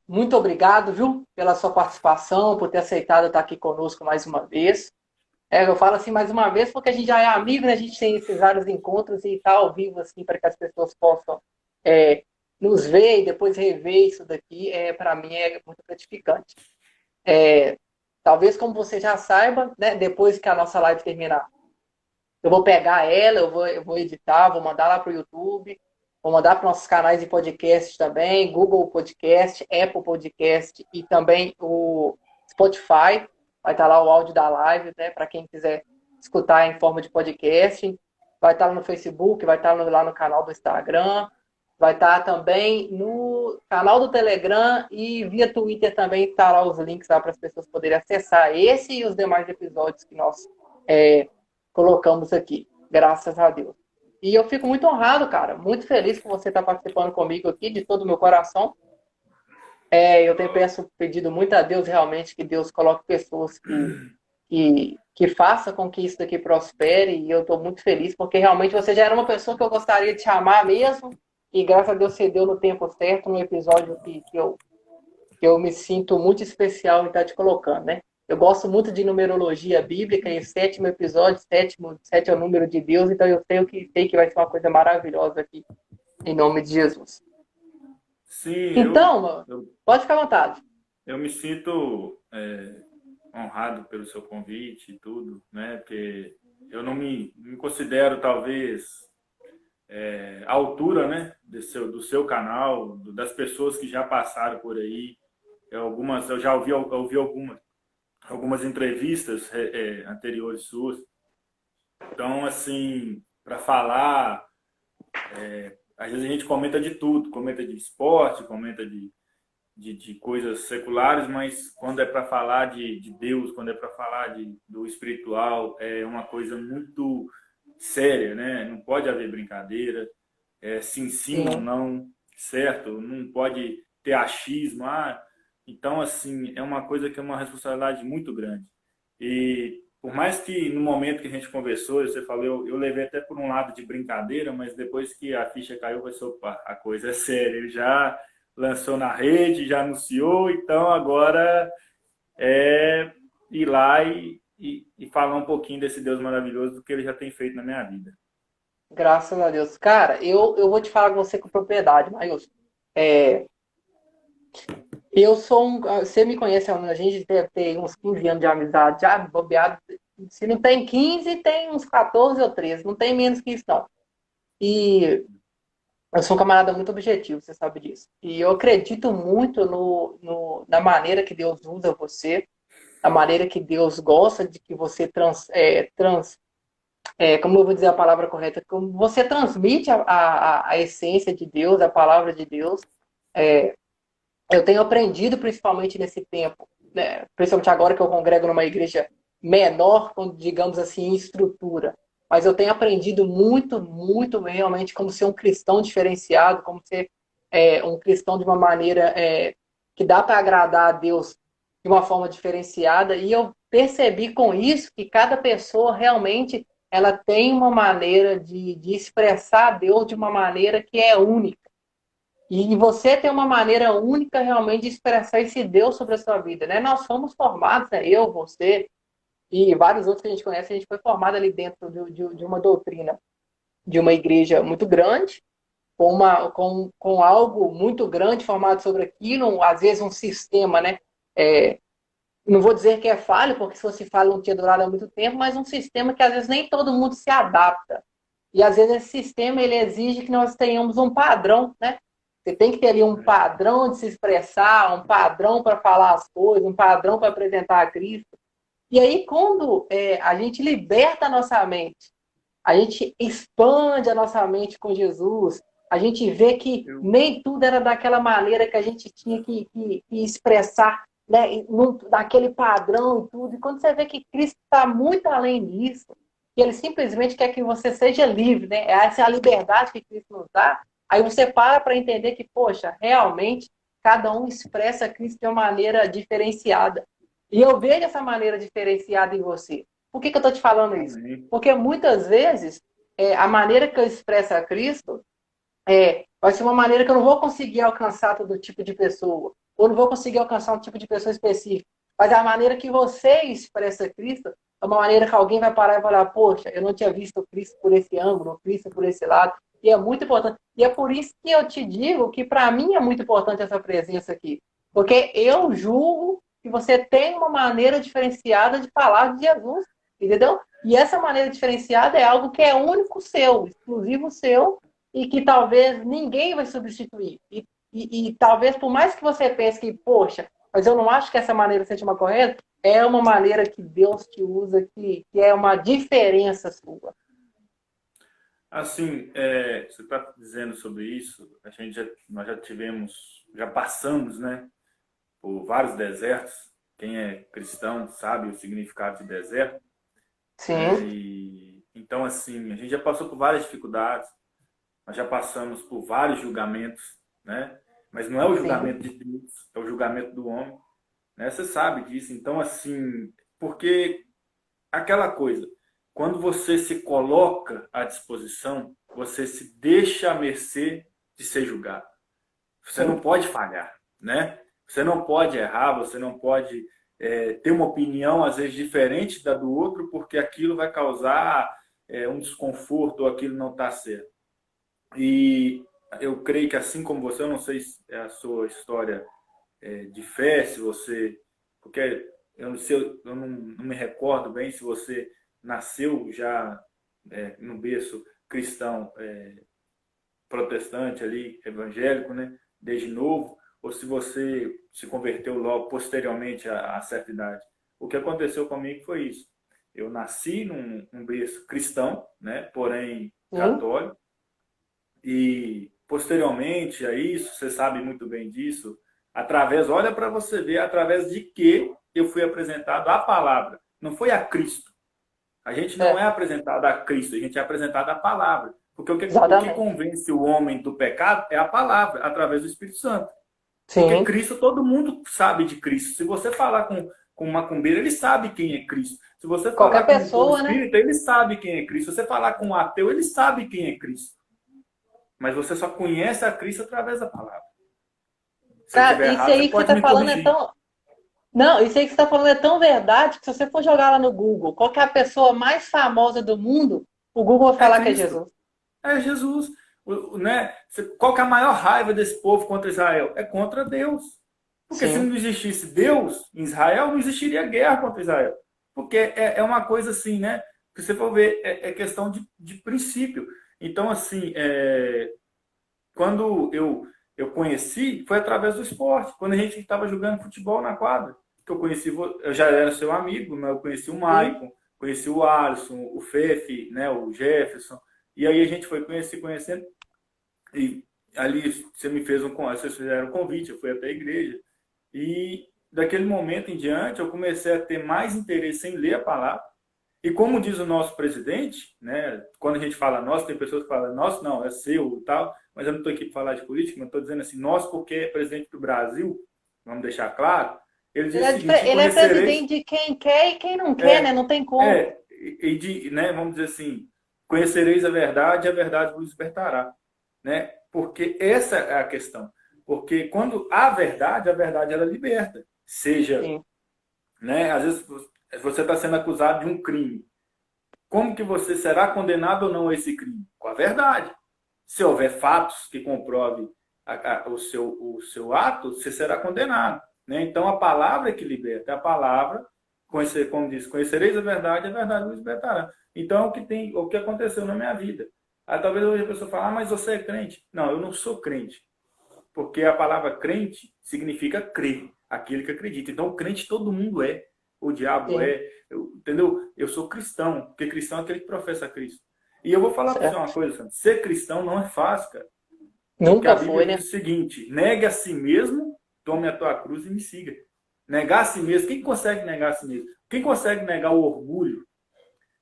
muito obrigado, viu, pela sua participação, por ter aceitado estar aqui conosco mais uma vez. Eu falo assim mais uma vez porque a gente já é amigo, né? A gente tem esses vários encontros e está ao vivo assim para que as pessoas possam é, nos ver e depois rever isso daqui. Para mim é muito gratificante. Talvez como você já saiba, né? Depois que a nossa live terminar, eu vou pegar ela, eu vou editar, vou mandar lá para o YouTube, vou mandar para nossos canais de podcast também, Google Podcast, Apple Podcast e também o Spotify. Vai estar lá o áudio da live, né? Para quem quiser escutar em forma de podcast. Vai estar no Facebook, vai estar lá no canal do Instagram, vai estar também no canal do Telegram e via Twitter também estará lá os links lá para as pessoas poderem acessar esse e os demais episódios que nós é, colocamos aqui, graças a Deus. E eu fico muito honrado, cara, muito feliz por você estar participando comigo aqui, de todo o meu coração. Eu tenho pedido muito a Deus realmente que Deus coloque pessoas que faça com que isso daqui prospere, e eu estou muito feliz, porque realmente você já era uma pessoa que eu gostaria de chamar mesmo, e graças a Deus você deu no tempo certo, no episódio que eu me sinto muito especial em estar te colocando, né? Eu gosto muito de numerologia bíblica, e o sétimo episódio, sete é o número de Deus, então eu sei que vai ser uma coisa maravilhosa aqui, em nome de Jesus. Sim, Então, mano, eu, pode ficar à vontade. eu me sinto honrado pelo seu convite e tudo, né? Porque eu não me considero, talvez, à altura, né? Do seu canal, das pessoas que já passaram por aí. Eu já ouvi algumas entrevistas anteriores suas. Então, assim, para falar, às vezes a gente comenta de tudo, comenta de esporte, comenta de coisas seculares, mas quando é para falar de Deus, quando é para falar do espiritual, é uma coisa muito séria, né? Não pode haver brincadeira, sim, sim ou Sim, não, certo? Não pode ter achismo. Então, assim, é uma coisa que é uma responsabilidade muito grande. E por mais que no momento que a gente conversou, você falou, eu levei até por um lado de brincadeira, mas depois que a ficha caiu, vai ser, opa, a coisa é séria. Ele já lançou na rede, já anunciou, então agora é ir lá e falar um pouquinho desse Deus maravilhoso do que ele já tem feito na minha vida. graças a Deus. Cara, eu vou te falar com você com propriedade, Maílson. É, eu sou um. Você me conhece, a gente deve ter uns 15 anos de amizade, já bobeado. Se não tem 15, tem uns 14 ou 13, não tem menos que isso, não. E eu sou um camarada muito objetivo, você sabe disso. E eu acredito muito na maneira que Deus usa você, na maneira que Deus gosta de que você como eu vou dizer a palavra correta, como você transmite a essência de Deus, a palavra de Deus. Eu tenho aprendido, principalmente nesse tempo, né, principalmente agora que eu congrego numa igreja menor, digamos assim, em estrutura. Mas eu tenho aprendido muito, muito realmente como ser um cristão diferenciado, como ser um cristão de uma maneira que dá para agradar a Deus de uma forma diferenciada. E eu percebi com isso que cada pessoa realmente ela tem uma maneira de expressar a Deus de uma maneira que é única. E você tem uma maneira única realmente de expressar esse Deus sobre a sua vida, né? Nós fomos formados, né? Eu, você e vários outros que a gente conhece, a gente foi formado ali dentro de uma doutrina de uma igreja muito grande, com algo muito grande formado sobre aquilo, às vezes um sistema, né? Não vou dizer que é falho, porque se fosse falho não tinha durado há muito tempo, mas um sistema que às vezes nem todo mundo se adapta. E às vezes esse sistema ele exige que nós tenhamos um padrão, né? Você tem que ter ali um padrão de se expressar, um padrão para falar as coisas, um padrão para apresentar a Cristo. E aí, quando a gente liberta a nossa mente, a gente expande a nossa mente com Jesus, a gente vê que Eu, nem tudo era daquela maneira que a gente tinha que expressar, né, daquele padrão e tudo. E quando você vê que Cristo está muito além disso, que ele simplesmente quer que você seja livre, né? Essa é a liberdade que Cristo nos dá. Aí você para entender que, poxa, realmente cada um expressa Cristo de uma maneira diferenciada. E eu vejo essa maneira diferenciada em você. Por que eu estou te falando isso? amém. Porque muitas vezes a maneira que eu expresso a Cristo vai ser uma maneira que eu não vou conseguir alcançar todo tipo de pessoa. ou não vou conseguir alcançar um tipo de pessoa específica. Mas a maneira que você expressa Cristo é uma maneira que alguém vai parar e falar, poxa, eu não tinha visto Cristo por esse ângulo, Cristo por esse lado. E é muito importante. E é por isso que eu te digo que para mim é muito importante essa presença aqui. Porque eu julgo que você tem uma maneira diferenciada de falar de Jesus, entendeu? E essa maneira diferenciada é algo que é único seu, exclusivo seu, e que talvez ninguém vai substituir. E talvez, por mais que você pense que, poxa, mas eu não acho que essa maneira seja uma correta, é uma maneira que Deus te usa, que é uma diferença sua. Assim, você está dizendo sobre isso, nós já tivemos, já passamos, né, por vários desertos. Quem é cristão sabe o significado de deserto, né? Sim, E então, assim, a gente já passou por várias dificuldades, nós já passamos por vários julgamentos, né? Mas não é o sim. julgamento de Deus, é o julgamento do homem, né? Você sabe disso. Então, assim, porque aquela coisa, quando você se coloca à disposição, você se deixa à mercê de ser julgado. Você não Sim. pode falhar, né? Você não pode errar, você não pode ter uma opinião, às vezes, diferente da do outro, porque aquilo vai causar um desconforto ou aquilo não está certo. E eu creio que, assim como você, eu não sei se é a sua história de fé, se você. Porque eu não, sei, eu não me recordo bem se você nasceu já no berço cristão protestante ali, evangélico, né? Desde novo, ou se você se converteu logo posteriormente à certa idade. O que aconteceu comigo foi isso. Eu nasci num berço cristão, né? Porém Sim. católico, e posteriormente a isso, você sabe muito bem disso, através, olha para você ver, através de que eu fui apresentado à palavra, não foi a Cristo. A gente não é É, apresentado a Cristo, a gente é apresentado à palavra. Porque o que exatamente. convence o homem do pecado é a palavra, através do Espírito Santo. Porque Sim. Cristo, todo mundo sabe de Cristo. Se você falar com um macumbeiro, ele sabe quem é Cristo. Se você falar Qualquer com um pessoa, né? espírita, ele sabe quem é Cristo. Se você falar com um ateu, ele sabe quem é Cristo. Mas você só conhece a Cristo através da palavra. Se eu Cara, estiver isso errado, você aí que você pode tá me falando é corrigir. tão. Não, isso aí que você tá falando é tão verdade que se você for jogar lá no Google, qual que é a pessoa mais famosa do mundo, o Google vai É falar que é Cristo. Jesus. É Jesus. Né? Qual que é a maior raiva desse povo contra Israel? É contra Deus. Porque se Sim, não existisse Deus em Israel, não existiria guerra contra Israel. Porque é uma coisa assim, né? Que você for ver, é questão de princípio. Então, assim, quando eu conheci, foi através do esporte. Quando a gente estava jogando futebol na quadra. Que eu conheci, eu já era seu amigo, mas eu conheci o sim. Maicon, conheci o Alisson, o Fefe, né, o Jefferson. E aí a gente foi conhecendo. E ali você me fez vocês fizeram um convite, eu fui até a igreja. E daquele momento em diante, eu comecei a ter mais interesse em ler a palavra. E como diz o nosso presidente, né, quando a gente fala nós, tem pessoas que falam nosso, não, é seu e tal, mas eu não estou aqui para falar de política, mas estou dizendo assim, nós, porque é presidente do Brasil, vamos deixar claro, ele diz o seguinte: e Ele é conhecereis, presidente de quem quer e quem não quer, né? é, Não tem como. né, vamos dizer assim, conhecereis a verdade vos libertará, né? Porque essa é a questão. Porque quando a verdade ela liberta. Seja, Sim. né, às vezes você está sendo acusado de um crime. Como que você será condenado ou não a esse crime? Com a verdade. Se houver fatos que comprovem o seu ato, você será condenado. Né? Então, a palavra é que liberta. A palavra, como diz, conhecereis a verdade vos libertará. Então, o que aconteceu na minha vida. Aí, talvez hoje a pessoa fale, mas você é crente. Não, eu não sou crente. Porque a palavra crente significa crer, aquele que acredita. Então, crente todo mundo é. O diabo Sim. é. Entendeu? Eu sou cristão, porque cristão é aquele que professa Cristo. E eu vou falar para você uma Certo. coisa, Sandro. Ser cristão não é fácil, cara. Porque a Nunca Bíblia foi, diz né? o seguinte: negue a si mesmo, tome a tua cruz e me siga. Negar a si mesmo. Quem consegue negar a si mesmo? Quem consegue negar o orgulho?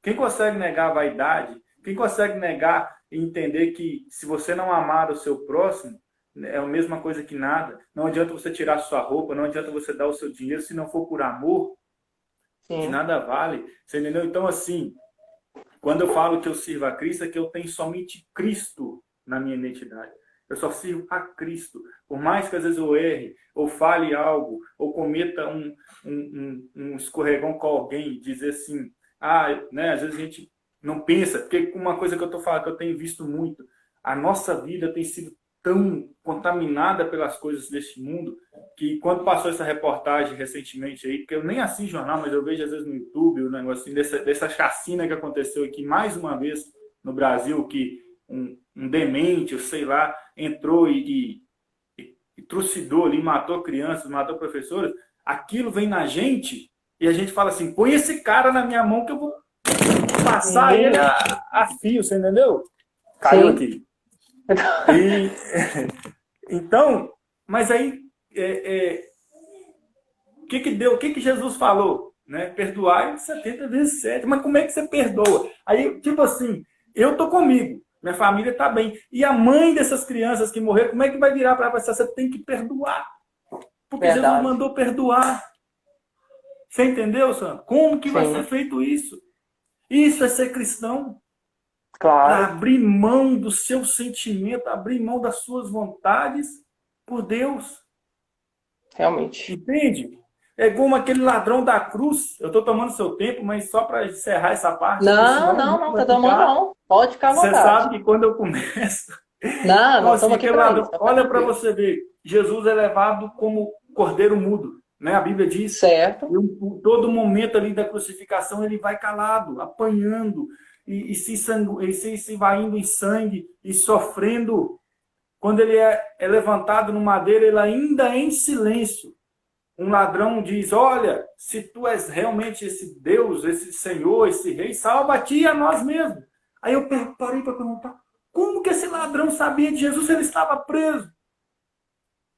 Quem consegue negar a vaidade? Quem consegue negar e entender que se você não amar o seu próximo, é a mesma coisa que nada. Não adianta você tirar sua roupa, não adianta você dar o seu dinheiro, se não for por amor, de Sim. nada vale. Você entendeu? Então, assim, quando eu falo que eu sirvo a Cristo, é que eu tenho somente Cristo na minha identidade. Eu só sirvo a Cristo. Por mais que às vezes eu erre, ou fale algo, ou cometa um escorregão com alguém, dizer assim, né, às vezes a gente não pensa, porque uma coisa que eu estou falando, que eu tenho visto muito, a nossa vida tem sido tão contaminada pelas coisas deste mundo, que quando passou essa reportagem recentemente aí, que eu nem assisto jornal, mas eu vejo às vezes no YouTube, o negócio assim, dessa chacina que aconteceu aqui mais uma vez no Brasil, que um demente, eu sei lá, entrou e trucidou ali, matou crianças, matou professores, aquilo vem na gente e a gente fala assim, põe esse cara na minha mão que eu vou passar ele a fio, você entendeu? Caiu aqui. E, então, mas aí, o que Jesus falou? Né? Perdoai 70 vezes 7. Mas como é que você perdoa? Aí, tipo assim, eu tô comigo, minha família tá bem. E a mãe dessas crianças que morreram, como é que vai virar para ela? Você tem que perdoar. Porque Verdade. Jesus mandou perdoar. Você entendeu, Sandro? Como que vai ser feito isso? Isso é ser cristão. Claro. Abrir mão do seu sentimento, abrir mão das suas vontades por Deus. Realmente. Entende? É como aquele ladrão da cruz. Eu estou tomando seu tempo, mas só para encerrar essa parte. Não, tá tomando não. Pode ficar à vontade. Você sabe que quando eu começo... Não estamos aqui para isso. Olha para você ver. Jesus é levado como cordeiro mudo. Né? A Bíblia diz. Certo. Em todo momento ali da crucificação, ele vai calado, apanhando, e se vai indo em sangue, e sofrendo. Quando ele é levantado no madeiro, ele ainda é em silêncio. Um ladrão diz, olha, se tu és realmente esse Deus, esse Senhor, esse Rei, salva-te a nós mesmos. Aí eu parei para perguntar, como que esse ladrão sabia de Jesus se ele estava preso?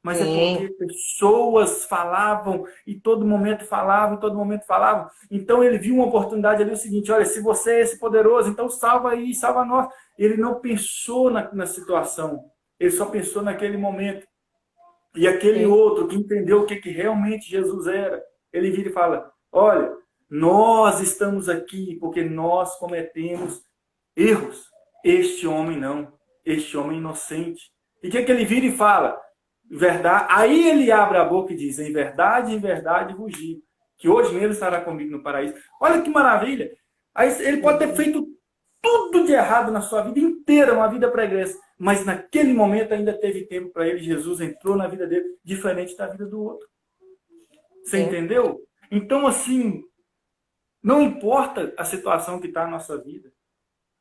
Mas é porque pessoas falavam, e todo momento falavam. Então ele viu uma oportunidade ali, o seguinte, olha, se você é esse poderoso, então salva aí, salva nós. Ele não pensou na situação, ele só pensou naquele momento. E aquele outro que entendeu o que realmente Jesus era, ele vira e fala, olha, nós estamos aqui porque nós cometemos erros. Este homem não, este homem inocente. E o que ele vira e fala? Verdade. Aí ele abre a boca e diz, em verdade vos digo, que hoje mesmo estará comigo no paraíso. Olha que maravilha. Aí ele pode ter feito tudo de errado na sua vida inteira, uma vida pregressa. Mas naquele momento ainda teve tempo para ele. Jesus entrou na vida dele, diferente da vida do outro. Você entendeu? Então, assim, não importa a situação que está na nossa vida.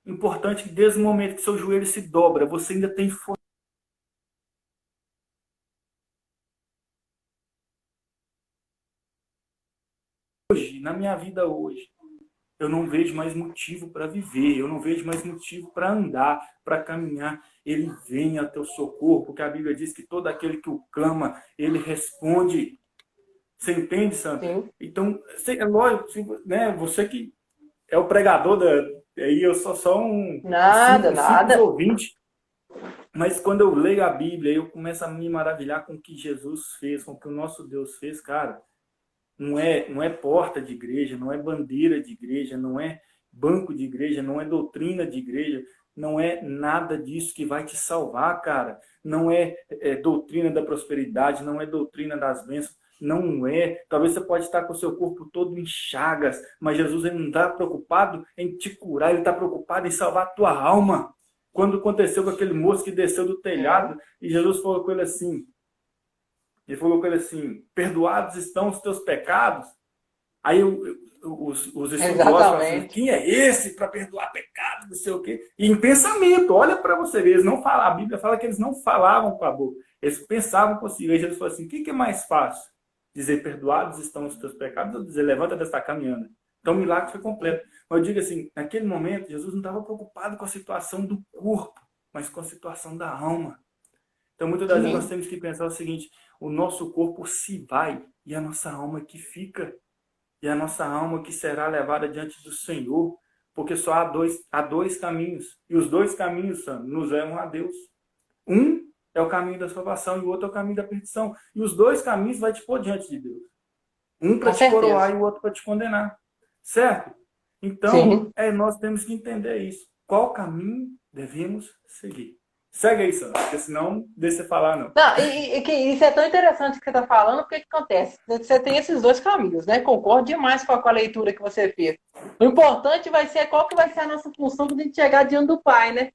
Importante que desde o momento que seu joelho se dobra, você ainda tem força. Hoje, na minha vida hoje, eu não vejo mais motivo para viver, eu não vejo mais motivo para andar, para caminhar. Ele vem a teu socorro, porque a Bíblia diz que todo aquele que o clama, ele responde. Você entende, Santo? Sim. Então, é lógico, né? Você que é o pregador aí eu sou só um simples ouvinte. Mas quando eu leio a Bíblia, eu começo a me maravilhar com o que Jesus fez, com o que o nosso Deus fez, cara. Não é porta de igreja, não é bandeira de igreja, não é banco de igreja, não é doutrina de igreja, não é nada disso que vai te salvar, cara. Não é doutrina da prosperidade, não é doutrina das bênçãos, não é. Talvez você pode estar com o seu corpo todo em chagas, mas Jesus ele não está preocupado em te curar, ele está preocupado em salvar a tua alma. Quando aconteceu com aquele moço que desceu do telhado e Jesus falou com ele assim, perdoados estão os teus pecados. Aí os estudiosos falam assim, quem é esse para perdoar pecados, não sei o quê. E em pensamento, olha para você ver, eles não falam, a Bíblia fala que eles não falavam com a boca, eles pensavam consigo. Aí Jesus falou assim, o que é mais fácil? Dizer, perdoados estão os teus pecados, ou dizer, levanta desta caminhando. Então o milagre foi completo. Mas eu digo assim, naquele momento, Jesus não estava preocupado com a situação do corpo, mas com a situação da alma. Então, muitas das vezes nós temos que pensar o seguinte, o nosso corpo se vai e a nossa alma que fica. E a nossa alma que será levada diante do Senhor. Porque só há dois caminhos. E os dois caminhos, nos levam a Deus. Um é o caminho da salvação e o outro é o caminho da perdição. E os dois caminhos vai te pôr diante de Deus. Um para te coroar e o outro para te condenar. Certo? Então, nós temos que entender isso. Qual caminho devemos seguir? Segue aí, Sandra, porque senão não deixa você falar, não. Não, isso é tão interessante que você está falando, porque o que acontece? Você tem esses dois caminhos, né? Concordo demais com a leitura que você fez. O importante vai ser qual que vai ser a nossa função quando a gente chegar diante do Pai, né?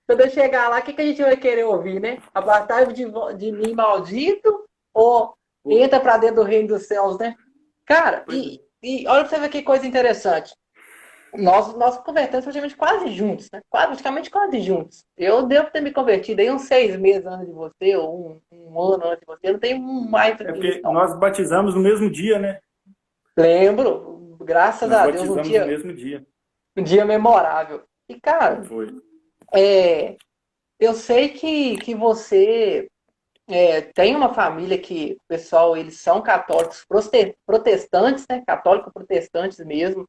Quando eu chegar lá, o que a gente vai querer ouvir, né? Apartai-vos de mim, maldito, ou entra para dentro do reino dos céus, né? Cara, e olha para você ver que coisa interessante. Nós convertemos praticamente quase juntos, né? Praticamente quase juntos. Eu devo ter me convertido aí uns 6 meses antes de você, ou um ano antes de você. Eu não tenho mais do É que isso, porque não. nós batizamos no mesmo dia, né? Lembro, graças Nós a Deus, batizamos no mesmo dia. um dia memorável. E, cara, Foi. eu sei que você tem uma família que, o pessoal, eles são católicos protestantes, né? Católicos protestantes mesmo.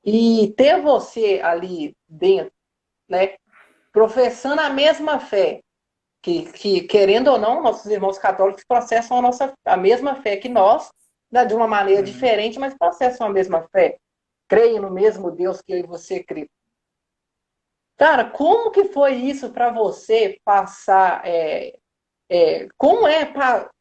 E ter você ali dentro, né? Professando a mesma fé, que querendo ou não, nossos irmãos católicos processam a mesma fé que nós, né, de uma maneira Uhum. diferente, mas processam a mesma fé. Creem no mesmo Deus que eu e você crê. Cara, como que foi isso para você passar?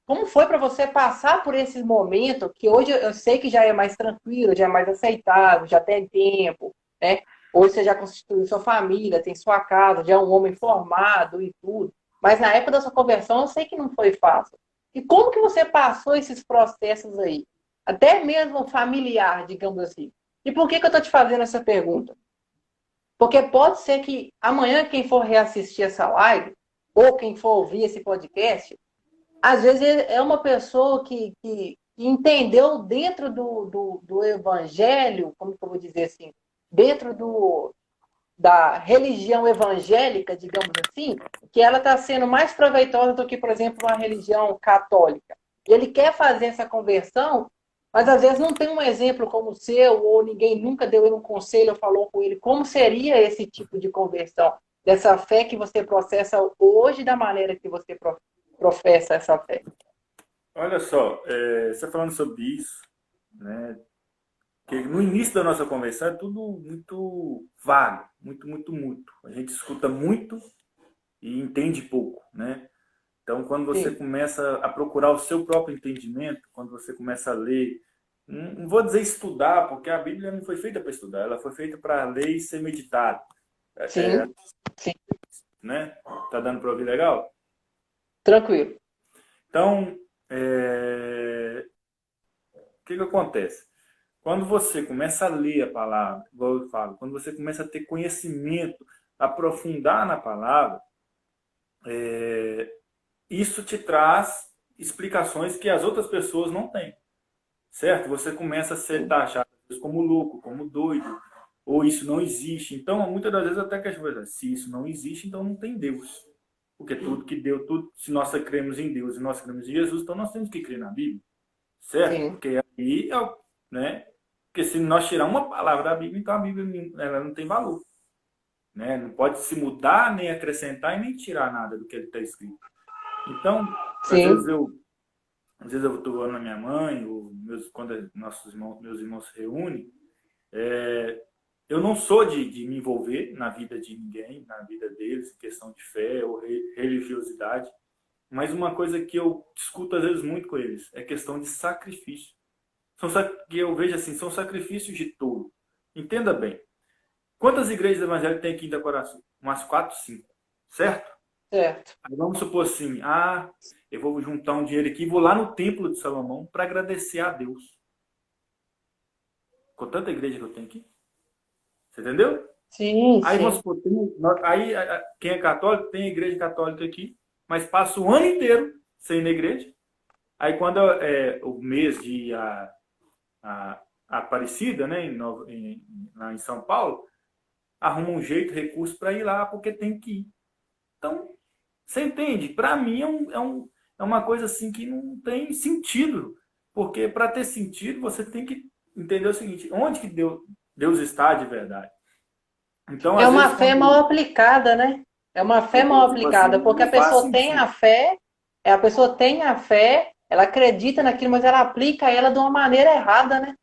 Como foi para você passar por esse momento que hoje eu sei que já é mais tranquilo, já é mais aceitável, já tem tempo, né? Hoje você já constituiu sua família, tem sua casa, já é um homem formado e tudo. Mas na época da sua conversão eu sei que não foi fácil. E como que você passou esses processos aí? Até mesmo familiar, digamos assim. E por que eu estou te fazendo essa pergunta? Porque pode ser que amanhã quem for reassistir essa live, ou quem for ouvir esse podcast, às vezes é uma pessoa que entendeu dentro do evangelho, como que eu vou dizer assim, dentro da religião evangélica, digamos assim, que ela está sendo mais proveitosa do que, por exemplo, uma religião católica. E ele quer fazer essa conversão, mas às vezes não tem um exemplo como o seu, ou ninguém nunca deu ele um conselho ou falou com ele como seria esse tipo de conversão, dessa fé que você processa hoje, da maneira que você professa essa fé. Olha só, você falando sobre isso, né? Que no início da nossa conversa é tudo muito vago, muito. A gente escuta muito e entende pouco, né? Então, quando você Sim, começa a procurar o seu próprio entendimento, quando você começa a ler, não vou dizer estudar, porque a Bíblia não foi feita para estudar, ela foi feita para ler e ser meditada, sim, sim, né? Tá dando para ouvir legal? tranquilo. Então, o que que acontece? Quando você começa a ler a palavra, igual eu falo, quando você começa a ter conhecimento, aprofundar na palavra, isso te traz explicações que as outras pessoas não têm, certo? Você começa a ser Sim, taxado como louco, como doido, ou isso não existe. Então, muitas das vezes até que a gente se isso não existe, então não tem Deus. Porque tudo que deu, tudo, se nós cremos em Deus e nós cremos em Jesus, então nós temos que crer na Bíblia, certo? sim, Porque aí, né? Porque se nós tirar uma palavra da Bíblia, então a Bíblia ela não tem valor, né? Não pode se mudar, nem acrescentar e nem tirar nada do que está escrito. Então, às vezes sim, eu, às vezes eu estou falando na minha mãe, ou quando meus irmãos se reúnem, eu não sou de me envolver na vida de ninguém, na vida deles, em questão de fé ou religiosidade, mas uma coisa que eu discuto às vezes muito com eles é questão de sacrifício. Que eu vejo assim, são sacrifícios de touro. Entenda bem. Quantas igrejas evangélicas tem aqui em Itacoraçu? Umas 4, 5. Certo? certo. Aí vamos supor assim, eu vou juntar um dinheiro aqui e vou lá no Templo de Salomão para agradecer a Deus. Com tanta igreja que eu tenho aqui. Você entendeu? Sim, Aí vamos sim. supor, aí quem é católico tem a igreja católica aqui, mas passa o ano inteiro sem ir na igreja. Aí quando é o mês de a Aparecida, né, lá em São Paulo, arruma um jeito, recurso para ir lá, porque tem que ir. Então, você entende? Para mim é uma coisa assim que não tem sentido. Porque para ter sentido, você tem que entender o seguinte, onde que Deus está de verdade? Então, É às vezes, uma fé mal quando... aplicada, né? É uma fé mal Porque, tipo assim, aplicada, porque não faz sentido. a pessoa tem a fé, ela acredita naquilo, mas ela aplica ela de uma maneira errada, né?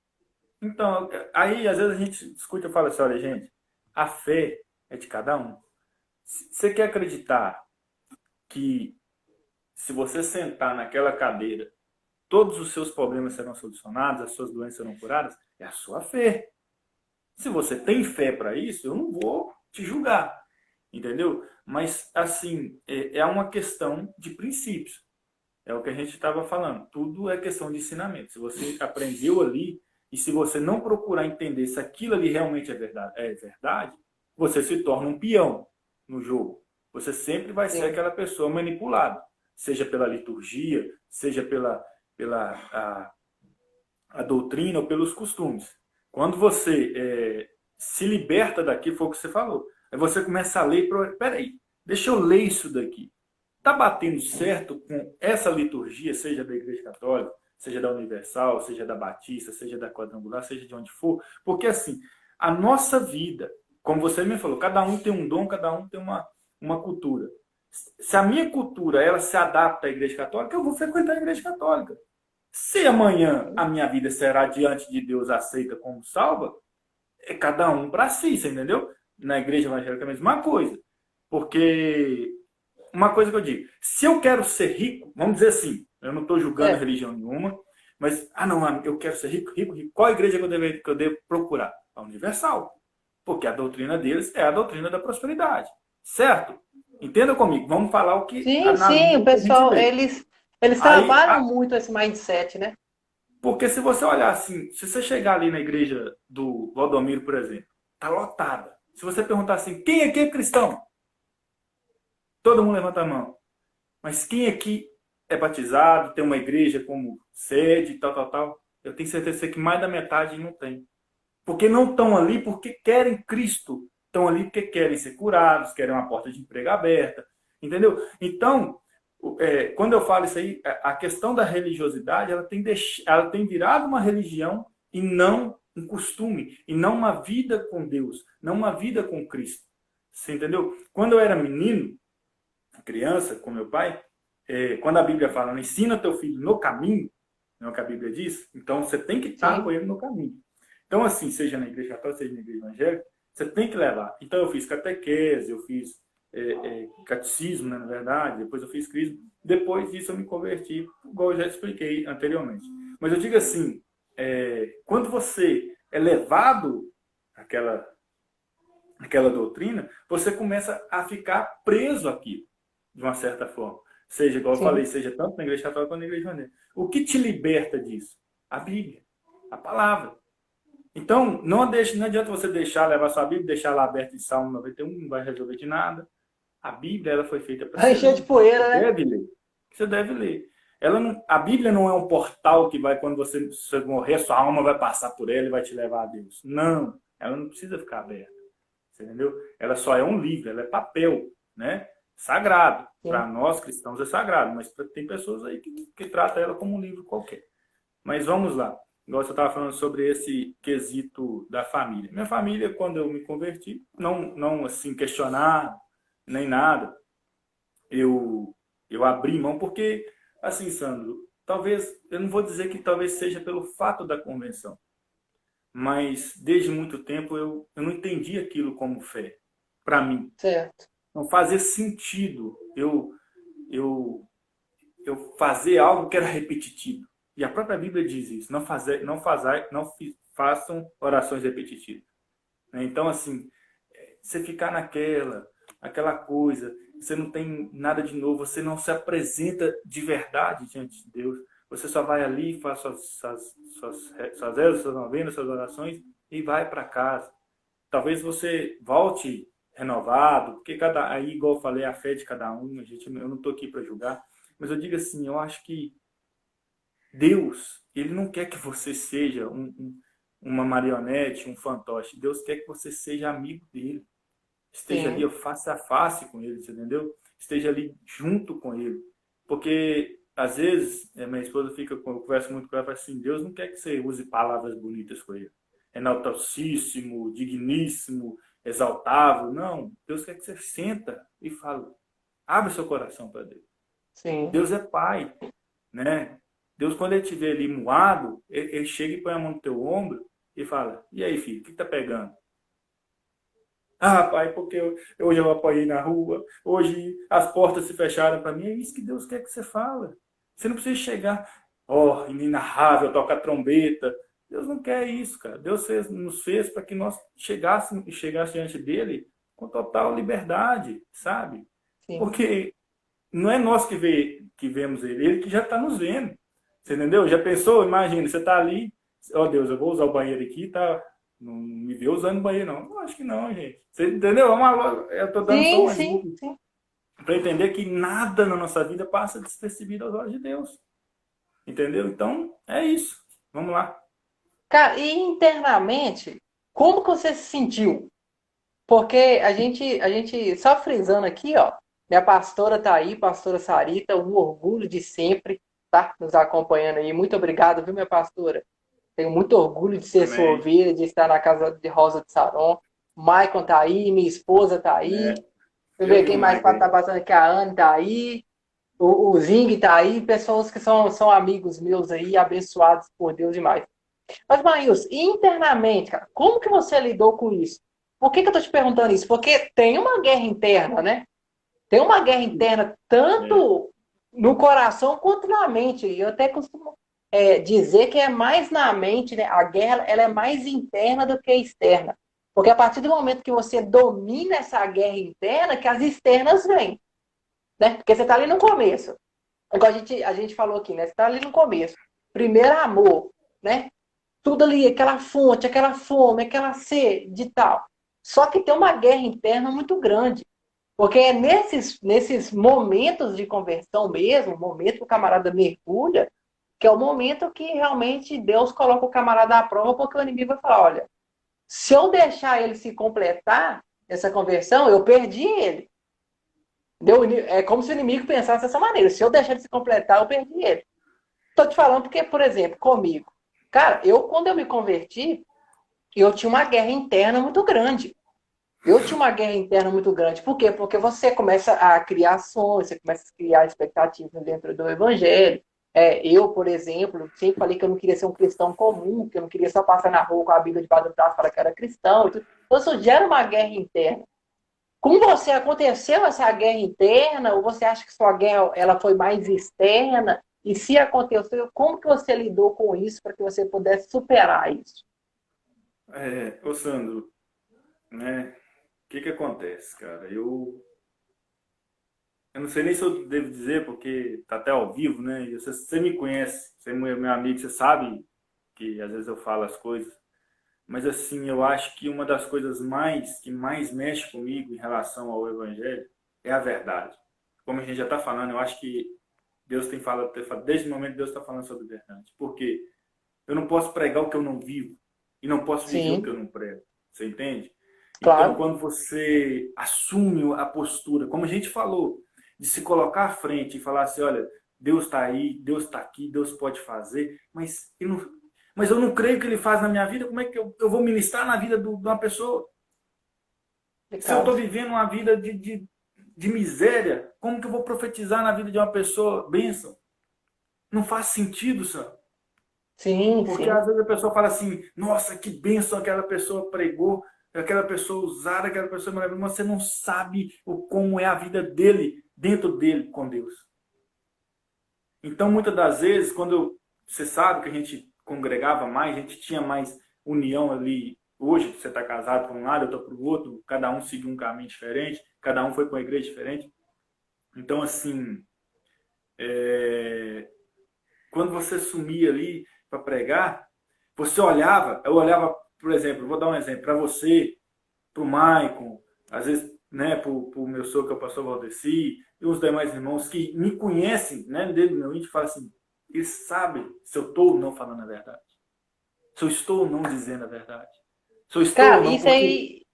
Então, aí às vezes a gente discute e fala assim, olha, gente, a fé é de cada um. Você quer acreditar que se você sentar naquela cadeira, todos os seus problemas serão solucionados, as suas doenças serão curadas, é a sua fé. Se você tem fé para isso, eu não vou te julgar, entendeu? Mas, assim, é uma questão de princípios. É o que a gente estava falando. Tudo é questão de ensinamento. Se você aprendeu ali e se você não procurar entender se aquilo ali realmente é verdade, você se torna um peão no jogo. Você sempre vai ser Sim. aquela pessoa manipulada, seja pela liturgia, seja pela a doutrina ou pelos costumes. Quando você se liberta daqui, foi o que você falou. Aí você começa a ler, peraí, deixa eu ler isso daqui. Está batendo certo com essa liturgia, seja da Igreja Católica, seja da Universal, seja da Batista, seja da Quadrangular, seja de onde for? Porque assim, a nossa vida, como você me falou, cada um tem um dom, cada um tem uma cultura. Se a minha cultura ela se adapta à Igreja Católica, eu vou frequentar a Igreja Católica. Se amanhã a minha vida será diante de Deus aceita como salva, é cada um para si, você entendeu? Na igreja evangélica é a mesma coisa. Porque uma coisa que eu digo, se eu quero ser rico, vamos dizer assim, eu não estou julgando É. religião nenhuma, mas, não, eu quero ser rico, rico, rico. Qual igreja que eu devo procurar? A Universal. Porque a doutrina deles é a doutrina da prosperidade. Certo? Entenda comigo. Vamos falar o que Sim, na sim, o Bíblia que a gente pessoal, lê. eles Aí, trabalham muito esse mindset, né? porque se você olhar assim, se você chegar ali na igreja do Valdomiro, por exemplo, tá lotada. Se você perguntar assim, quem aqui é cristão? Todo mundo levanta a mão. Mas quem aqui é batizado, tem uma igreja como sede, tal, tal, tal? Eu tenho certeza que mais da metade não tem. Porque não estão ali porque querem Cristo. Estão ali porque querem ser curados, querem uma porta de emprego aberta. Entendeu? Então, quando eu falo isso aí, a questão da religiosidade, ela tem virado uma religião e não um costume, e não uma vida com Deus, não uma vida com Cristo. Você entendeu? Quando eu era menino, criança, com meu pai, quando a Bíblia fala, não ensina teu filho no caminho, não é o que a Bíblia diz, então você tem que estar com Sim. ele no caminho. Então, assim, seja na igreja católica, seja na igreja evangélica, você tem que levar. Então, eu fiz catequese, eu fiz catecismo, né, na verdade, depois eu fiz crisma. Depois disso, eu me converti, igual eu já expliquei anteriormente. Mas eu digo assim, quando você é levado àquela doutrina, você começa a ficar preso aqui, de uma certa forma. Seja, igual eu falei, Sim. seja tanto na igreja católica quanto na igreja evangélica. O que te liberta disso? A Bíblia, a palavra. Então, não adianta você levar sua Bíblia, deixar ela aberta em Salmo 91, não vai resolver de nada. A Bíblia ela foi feita para Vai ser encher de lida. Você poeira, né? deve ler. Você deve ler. A Bíblia não é um portal que vai, quando você morrer, sua alma vai passar por ela e vai te levar a Deus. Não. Ela não precisa ficar aberta. Você entendeu? Ela só é um livro, ela é papel, né? Sagrado. Para Sim. nós cristãos é sagrado, mas tem pessoas aí que tratam ela como um livro qualquer. Mas vamos lá. Igual você estava falando sobre esse quesito da família. Minha família, quando eu me converti, não assim, questionar nem nada. Eu abri mão, porque, assim, Sandro, talvez, eu não vou dizer que talvez seja pelo fato da convenção, mas desde muito tempo eu não entendi aquilo como fé, para mim. Certo. Não fazia sentido eu, eu fazer algo que era repetitivo. E a própria Bíblia diz isso, não façam orações repetitivas. Então, assim, você ficar aquela coisa, você não tem nada de novo, você não se apresenta de verdade diante de Deus. Você só vai ali, faz suas rezas, suas novenas, suas orações e vai para casa. Talvez você volte renovado, porque aí, igual eu falei, a fé de cada um, eu não estou aqui para julgar, mas eu digo assim, eu acho que Deus, ele não quer que você seja uma marionete, um fantoche. Deus quer que você seja amigo dele. Esteja ali Sim. face a face com ele, você entendeu? Esteja ali junto com ele. Porque, às vezes, minha esposa eu converso muito com ela, fala assim, Deus não quer que você use palavras bonitas com ele. Enaltacíssimo, digníssimo, exaltável. Não, Deus quer que você senta e fala. Abre seu coração para Deus. Sim. Deus é Pai, né? Deus, quando ele te vê ali moado, ele chega e põe a mão no teu ombro e fala, e aí, filho, o que tá pegando? Ah, pai, porque hoje eu apanhei na rua, hoje as portas se fecharam para mim. É isso que Deus quer que você fala. Você não precisa chegar, ó, oh, inenarrável, toca trombeta. Deus não quer isso, cara. Deus nos fez para que nós chegássemos diante dele com total liberdade, sabe? Sim. Porque não é nós que vemos ele que já está nos vendo. Você entendeu? Já pensou? Imagina, você está ali, ó oh, Deus, eu vou usar o banheiro aqui, tá? Não me vê usando o banheiro, não. Não, acho que não, gente. Você entendeu? Eu estou dando só Sim, um sim, exemplo sim. para entender que nada na nossa vida passa despercebido aos olhos de Deus. Entendeu? Então, é isso. Vamos lá. Cara, e internamente, como que você se sentiu? Porque só frisando aqui, ó, minha pastora tá aí, pastora Sarita, um orgulho de sempre, tá? Nos acompanhando aí. Muito obrigado, viu, minha pastora? Tenho muito orgulho de ser sua Amém. ovelha, de estar na casa de Rosa de Saron. O Maicon tá aí, minha esposa tá aí. É, Deixa eu eu ver vi quem o mais Mike tá aí. passando aqui. A Anne tá aí. O Zing tá aí. Pessoas que são amigos meus aí, abençoados por Deus demais. Mas, Maíus, internamente, cara, como que você lidou com isso? Por que eu tô te perguntando isso? Porque tem uma guerra interna, né? Tem uma guerra interna É, tanto no coração quanto na mente. E eu até costumo dizer que é mais na mente, né? A guerra ela é mais interna do que externa. Porque a partir do momento que você domina essa guerra interna, que as externas vêm, né? Porque você está ali no começo. Igual a gente falou aqui, né? Você está ali no começo. Primeiro amor, né? Tudo ali, aquela fonte, aquela fome, aquela sede e tal. Só que tem uma guerra interna muito grande. Porque é nesses momentos de conversão mesmo, o momento que o camarada mergulha, que é o momento que realmente Deus coloca o camarada à prova, porque o inimigo vai falar, olha, se eu deixar ele se completar, essa conversão, eu perdi ele. É como se o inimigo pensasse dessa maneira. Se eu deixar ele se completar, eu perdi ele. Estou te falando porque, por exemplo, comigo. Cara, quando eu me converti, eu tinha uma guerra interna muito grande. Eu tinha uma guerra interna muito grande. Por quê? Porque você começa a criar sonhos, você começa a criar expectativas dentro do evangelho. Eu, por exemplo, sempre falei que eu não queria ser um cristão comum, que eu não queria só passar na rua com a Bíblia debaixo do braço e falar que era cristão. Então, isso gera uma guerra interna. Com você aconteceu essa guerra interna, ou você acha que sua guerra ela foi mais externa? E se aconteceu, como que você lidou com isso para que você pudesse superar isso? ô Sandro, né? O que que acontece, cara? Eu não sei nem se eu devo dizer, porque tá até ao vivo, né? E você me conhece, você é meu amigo, você sabe que às vezes eu falo as coisas. Mas assim, eu acho que uma das coisas que mais mexe comigo em relação ao Evangelho é a verdade. Como a gente já está falando, eu acho que Deus tem falado, desde o momento que Deus está falando sobre a verdade. Porque eu não posso pregar o que eu não vivo e não posso viver o que Sim, eu não prego. Você entende? Então, claro. quando você assume a postura, como a gente falou, de se colocar à frente e falar assim, olha, Deus está aí, Deus está aqui, Deus pode fazer, mas eu não creio que Ele faz na minha vida, como é que eu vou ministrar na vida de uma pessoa? Se eu estou Complicado. vivendo uma vida de miséria, como que eu vou profetizar na vida de uma pessoa bênção? Não faz sentido, Sam. Sim, Porque sim. às vezes a pessoa fala assim, nossa, que bênção aquela pessoa pregou, aquela pessoa usada, aquela pessoa maravilhosa, mas você não sabe como é a vida dele, dentro dele, com Deus. Então, muitas das vezes, você sabe que a gente congregava mais, a gente tinha mais união ali. Hoje, você está casado por um lado, eu estou para o outro, cada um seguiu um caminho diferente, cada um foi para uma igreja diferente. Então, assim, quando você sumia ali para pregar, você olhava, eu olhava, por exemplo, vou dar um exemplo, para você, para o Maicon, às vezes, né, para o meu sogro, que é o pastor Valdeci, e os demais irmãos que me conhecem, né, dentro do meu íntimo, falam assim, eles sabem se eu estou ou não falando a verdade, se eu estou ou não dizendo a verdade, se eu estou ou Cara, não, isso porque aí.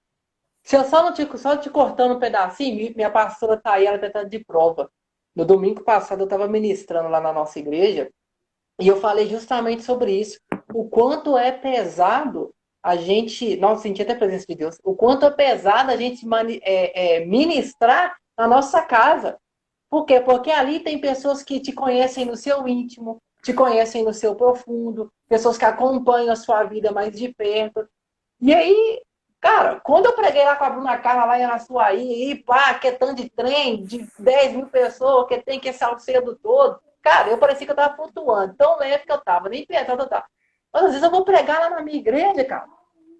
Se eu só te cortando um pedacinho, minha pastora tá aí, ela tá de prova. No domingo passado eu estava ministrando lá na nossa igreja e eu falei justamente sobre isso. O quanto é pesado a gente. Nossa, senti até a presença de Deus. O quanto é pesado a gente ministrar na nossa casa. Por quê? Porque ali tem pessoas que te conhecem no seu íntimo, te conhecem no seu profundo, pessoas que acompanham a sua vida mais de perto. E aí Cara, quando eu preguei lá com a Bruna Carla, lá em Araçuaí, e pá, que é tanto de trem, de 10 mil pessoas, que tem que esse cedo todo, cara, eu parecia que eu tava flutuando. Tão leve que eu tava, nem pensando eu tava. Mas às vezes eu vou pregar lá na minha igreja, cara.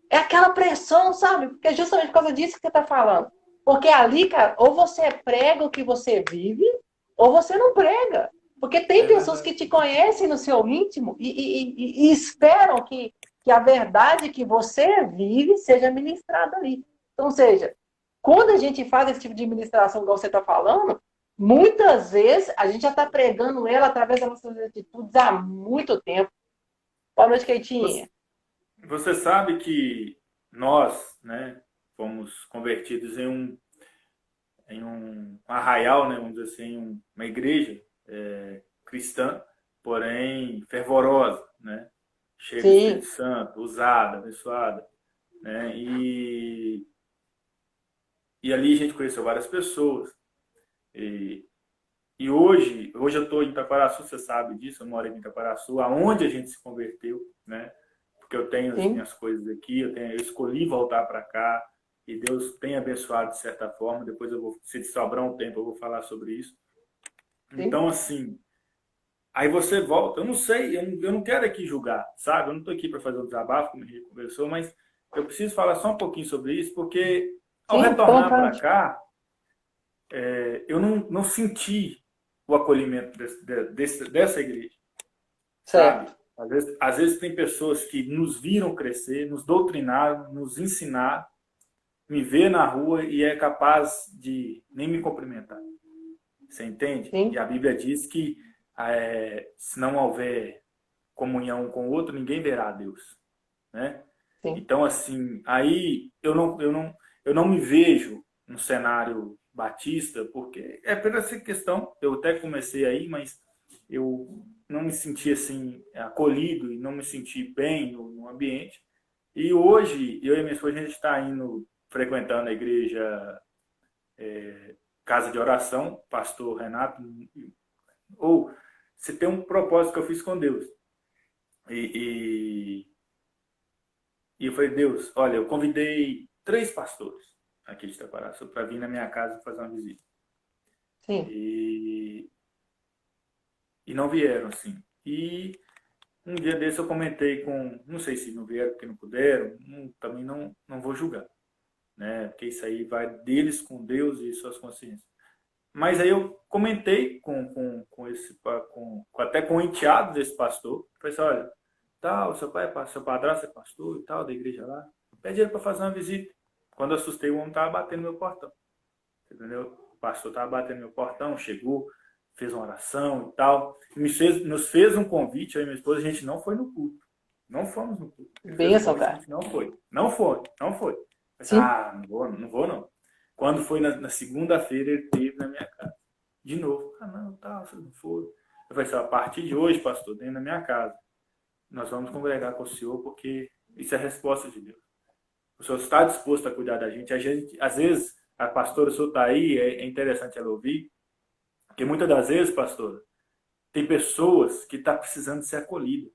É aquela pressão, sabe? Porque é justamente por causa disso que você tá falando. Porque ali, cara, ou você prega o que você vive, ou você não prega. Porque tem É pessoas que verdade. te conhecem no seu íntimo e esperam que a verdade que você vive seja ministrada ali. Então, ou seja, quando a gente faz esse tipo de ministração, igual você está falando, muitas vezes a gente já está pregando ela através das nossas atitudes há muito tempo. Boa noite, Você, Keitinha. você sabe que nós, né, fomos convertidos em um arraial, né, vamos dizer assim, uma igreja cristã, porém fervorosa, né, cheia do Espírito Sim, Santo, usada, abençoada, né, e ali a gente conheceu várias pessoas. E, e hoje eu estou em Itaquaraçu, você sabe disso, eu moro em Itaquaraçu, aonde a gente se converteu, né? Porque eu tenho as sim, minhas coisas aqui, eu escolhi voltar para cá e Deus tem abençoado de certa forma. Depois eu vou, se sobrar um tempo, eu vou falar sobre isso. sim. Então, assim, aí você volta. Eu não sei, eu não quero aqui julgar, sabe? Eu não estou aqui para fazer um desabafo, como a gente conversou, mas eu preciso falar só um pouquinho sobre isso, porque ao Sim, fica à retornar para vontade. cá, eu não senti o acolhimento dessa igreja, sabe? Certo. Às vezes tem pessoas que nos viram crescer, nos doutrinaram, nos ensinaram, me vê na rua e é capaz de nem me cumprimentar. Você entende? E Sim, a Bíblia diz que se não houver comunhão um com o outro, ninguém verá a Deus, né? sim. Então, assim, aí eu não me vejo no cenário batista, porque é por essa questão, eu até comecei aí, mas eu não me senti assim acolhido e não me senti bem no ambiente. E hoje, eu e minha esposa, a gente está indo, frequentando a igreja Casa de Oração, pastor Renato, ou se tem um propósito que eu fiz com Deus. E, e eu falei, Deus, olha, eu convidei 3 pastores aqui de Itaparaçu para vir na minha casa fazer uma visita. Sim. E, e não vieram, assim. E um dia desse eu comentei com, não sei se não vieram porque não puderam, também não vou julgar, né? Porque isso aí vai deles com Deus e suas consciências. Mas aí eu comentei até com o enteado desse pastor. Falei assim, olha, tal, seu pai, seu padrasto é pastor e tal, da igreja lá. Pede ele para fazer uma visita. Quando eu assustei, o homem estava batendo no meu portão. Entendeu? O pastor estava batendo no meu portão, chegou, fez uma oração e tal. Nos fez um convite, eu e minha esposa, a gente não foi no culto. Não fomos no culto. Ele fez um Bênção, convite, a cara. gente não foi. Não foi, não foi. Eu pensei, Sim. não vou, não vou não. Quando foi na segunda-feira, ele teve na minha casa. De novo. Não, tá, vocês não foram. Eu falei assim, a partir de hoje, pastor, dentro da minha casa, nós vamos congregar com o senhor, porque isso é a resposta de Deus. O senhor está disposto a cuidar da gente. Às vezes, a pastora, o senhor está aí, é interessante ela ouvir, porque muitas das vezes, pastor, tem pessoas que estão precisando ser acolhidas.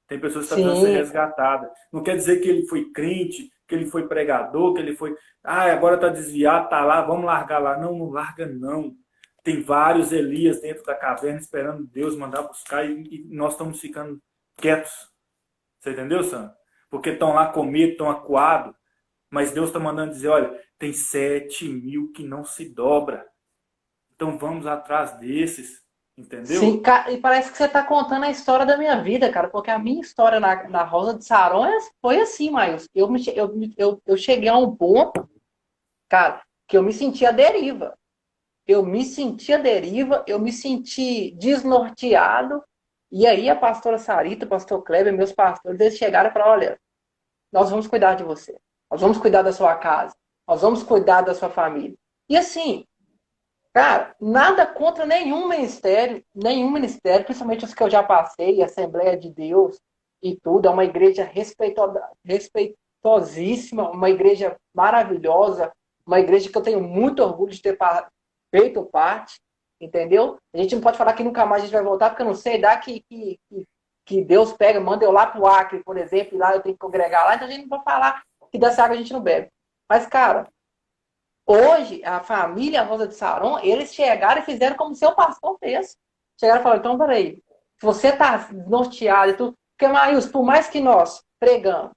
Tem pessoas que estão precisando ser Sim, cara. resgatadas. Não quer dizer que ele foi crente, que ele foi pregador, que ele foi. Agora está desviado, está lá, vamos largar lá. Não, não larga, não. Tem vários Elias dentro da caverna esperando Deus mandar buscar e nós estamos ficando quietos. Você entendeu, Sam? Porque estão lá com medo, estão acuados. Mas Deus está mandando dizer: olha, tem 7.000 que não se dobra. Então vamos atrás desses. Sim, Entendeu? e parece que você está contando a história da minha vida, cara, porque a minha história na Rosa de Saron foi assim, Maílson. Eu cheguei a um ponto, cara, que eu me sentia à deriva. Eu me senti à deriva, eu me senti desnorteado. E aí a pastora Sarita, o pastor Kleber, meus pastores, eles chegaram e falaram, olha, nós vamos cuidar de você. Nós vamos cuidar da sua casa. Nós vamos cuidar da sua família. E assim, cara, nada contra nenhum ministério, principalmente os que eu já passei, Assembleia de Deus e tudo. É uma igreja respeitosíssima, uma igreja maravilhosa, uma igreja que eu tenho muito orgulho de ter feito parte, entendeu? A gente não pode falar que nunca mais a gente vai voltar, porque eu não sei, dá que Deus pega, manda eu lá para o Acre, por exemplo, e lá eu tenho que congregar lá, então a gente não pode falar. que dessa água a gente não bebe. Mas, cara, hoje, a família Rosa de Saron, eles chegaram e fizeram como o seu pastor fez. Chegaram e falaram, então, peraí, se você está norteado e tudo, porque, Maíus, por mais que nós pregamos,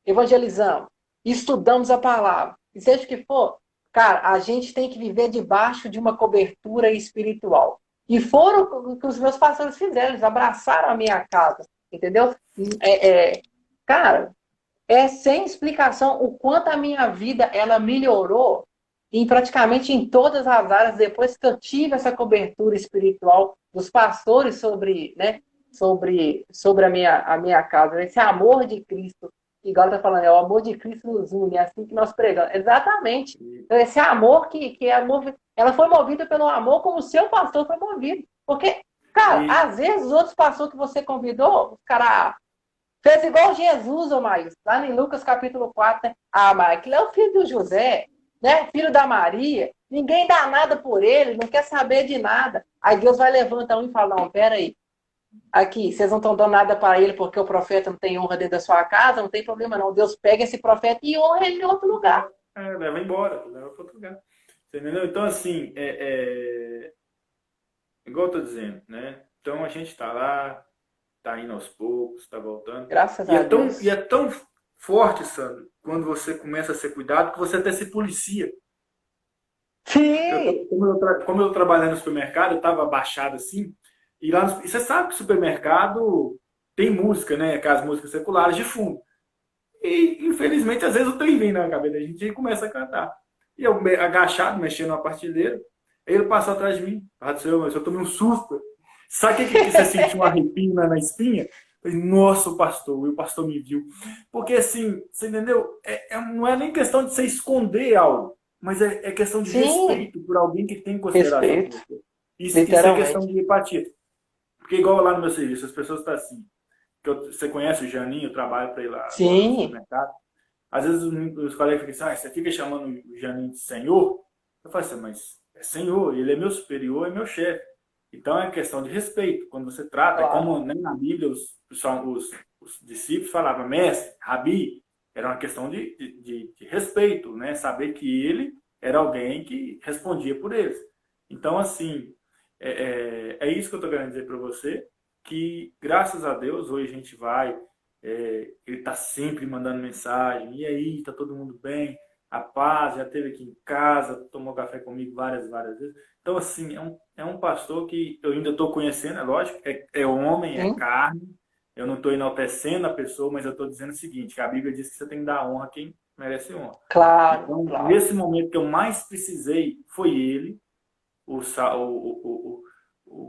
evangelizamos, estudamos a palavra, e seja o que for, cara, a gente tem que viver debaixo de uma cobertura espiritual. E foram o que os meus pastores fizeram, eles abraçaram a minha casa, entendeu? Cara, é sem explicação o quanto a minha vida ela melhorou praticamente em todas as áreas depois que eu tive essa cobertura espiritual dos pastores sobre, né, sobre a minha casa, esse amor de Cristo, igual está falando, é o amor de Cristo nos une, é assim que nós pregamos. Exatamente. Então, esse amor que ela foi movida pelo amor como o seu pastor foi movido. Porque, cara, às vezes os outros pastores que você convidou, os caras fez igual Jesus, ô Maíus, lá em Lucas capítulo 4, né? Ah, mas aquele é o filho do José, né? Filho da Maria, ninguém dá nada por ele, não quer saber de nada. Aí Deus vai levantar um e fala, não, peraí, aqui, vocês não estão dando nada para ele porque o profeta não tem honra dentro da sua casa, não tem problema não. Deus pega esse profeta e honra ele em outro lugar. Leva embora, leva para outro lugar. Você entendeu? Então, assim, igual eu tô dizendo, né? Então a gente está lá, tá indo aos poucos, está voltando. Graças a Deus. E é tão forte, Sandro, quando você começa a ser cuidado, que você até se policia. Sim! Como eu trabalhei no supermercado, eu estava abaixado assim, e lá e você sabe que o supermercado tem música, né? Aquelas músicas seculares de fundo. E, infelizmente, às vezes o trem vem na cabeça da gente e começa a cantar. E eu, agachado, mexendo na partilheira, ele passou atrás de mim. Ah, Senhor, mas eu tomei um susto. Sabe o que você sentiu um arrepio na espinha? Eu falei, nossa, o pastor, e o pastor me viu. Porque assim, você entendeu? Não é nem questão de você esconder algo, mas é questão de respeito por alguém que tem consideração. Isso é questão de empatia. Porque igual lá no meu serviço, as pessoas estão assim. Você conhece o Janinho, eu trabalho para ir lá no supermercado. Às vezes os colegas ficam assim, você fica chamando o Janinho de senhor? Eu falo assim, mas é senhor, ele é meu superior, é meu chefe. Então é questão de respeito. Quando você trata, claro. Como nem na Bíblia os discípulos falavam, mestre, rabi, era uma questão de respeito, né? Saber que ele era alguém que respondia por eles. Então, assim, é isso que eu estou querendo dizer para você, que graças a Deus hoje a gente vai, ele está sempre mandando mensagem, e aí, está todo mundo bem? A paz, já esteve aqui em casa, tomou café comigo várias vezes. Então, assim, é um pastor que eu ainda estou conhecendo, é lógico, é homem, é carne. Eu não estou enaltecendo a pessoa, mas eu estou dizendo o seguinte, que a Bíblia diz que você tem que dar honra a quem merece honra. Claro, então, claro. Nesse momento que eu mais precisei, foi ele,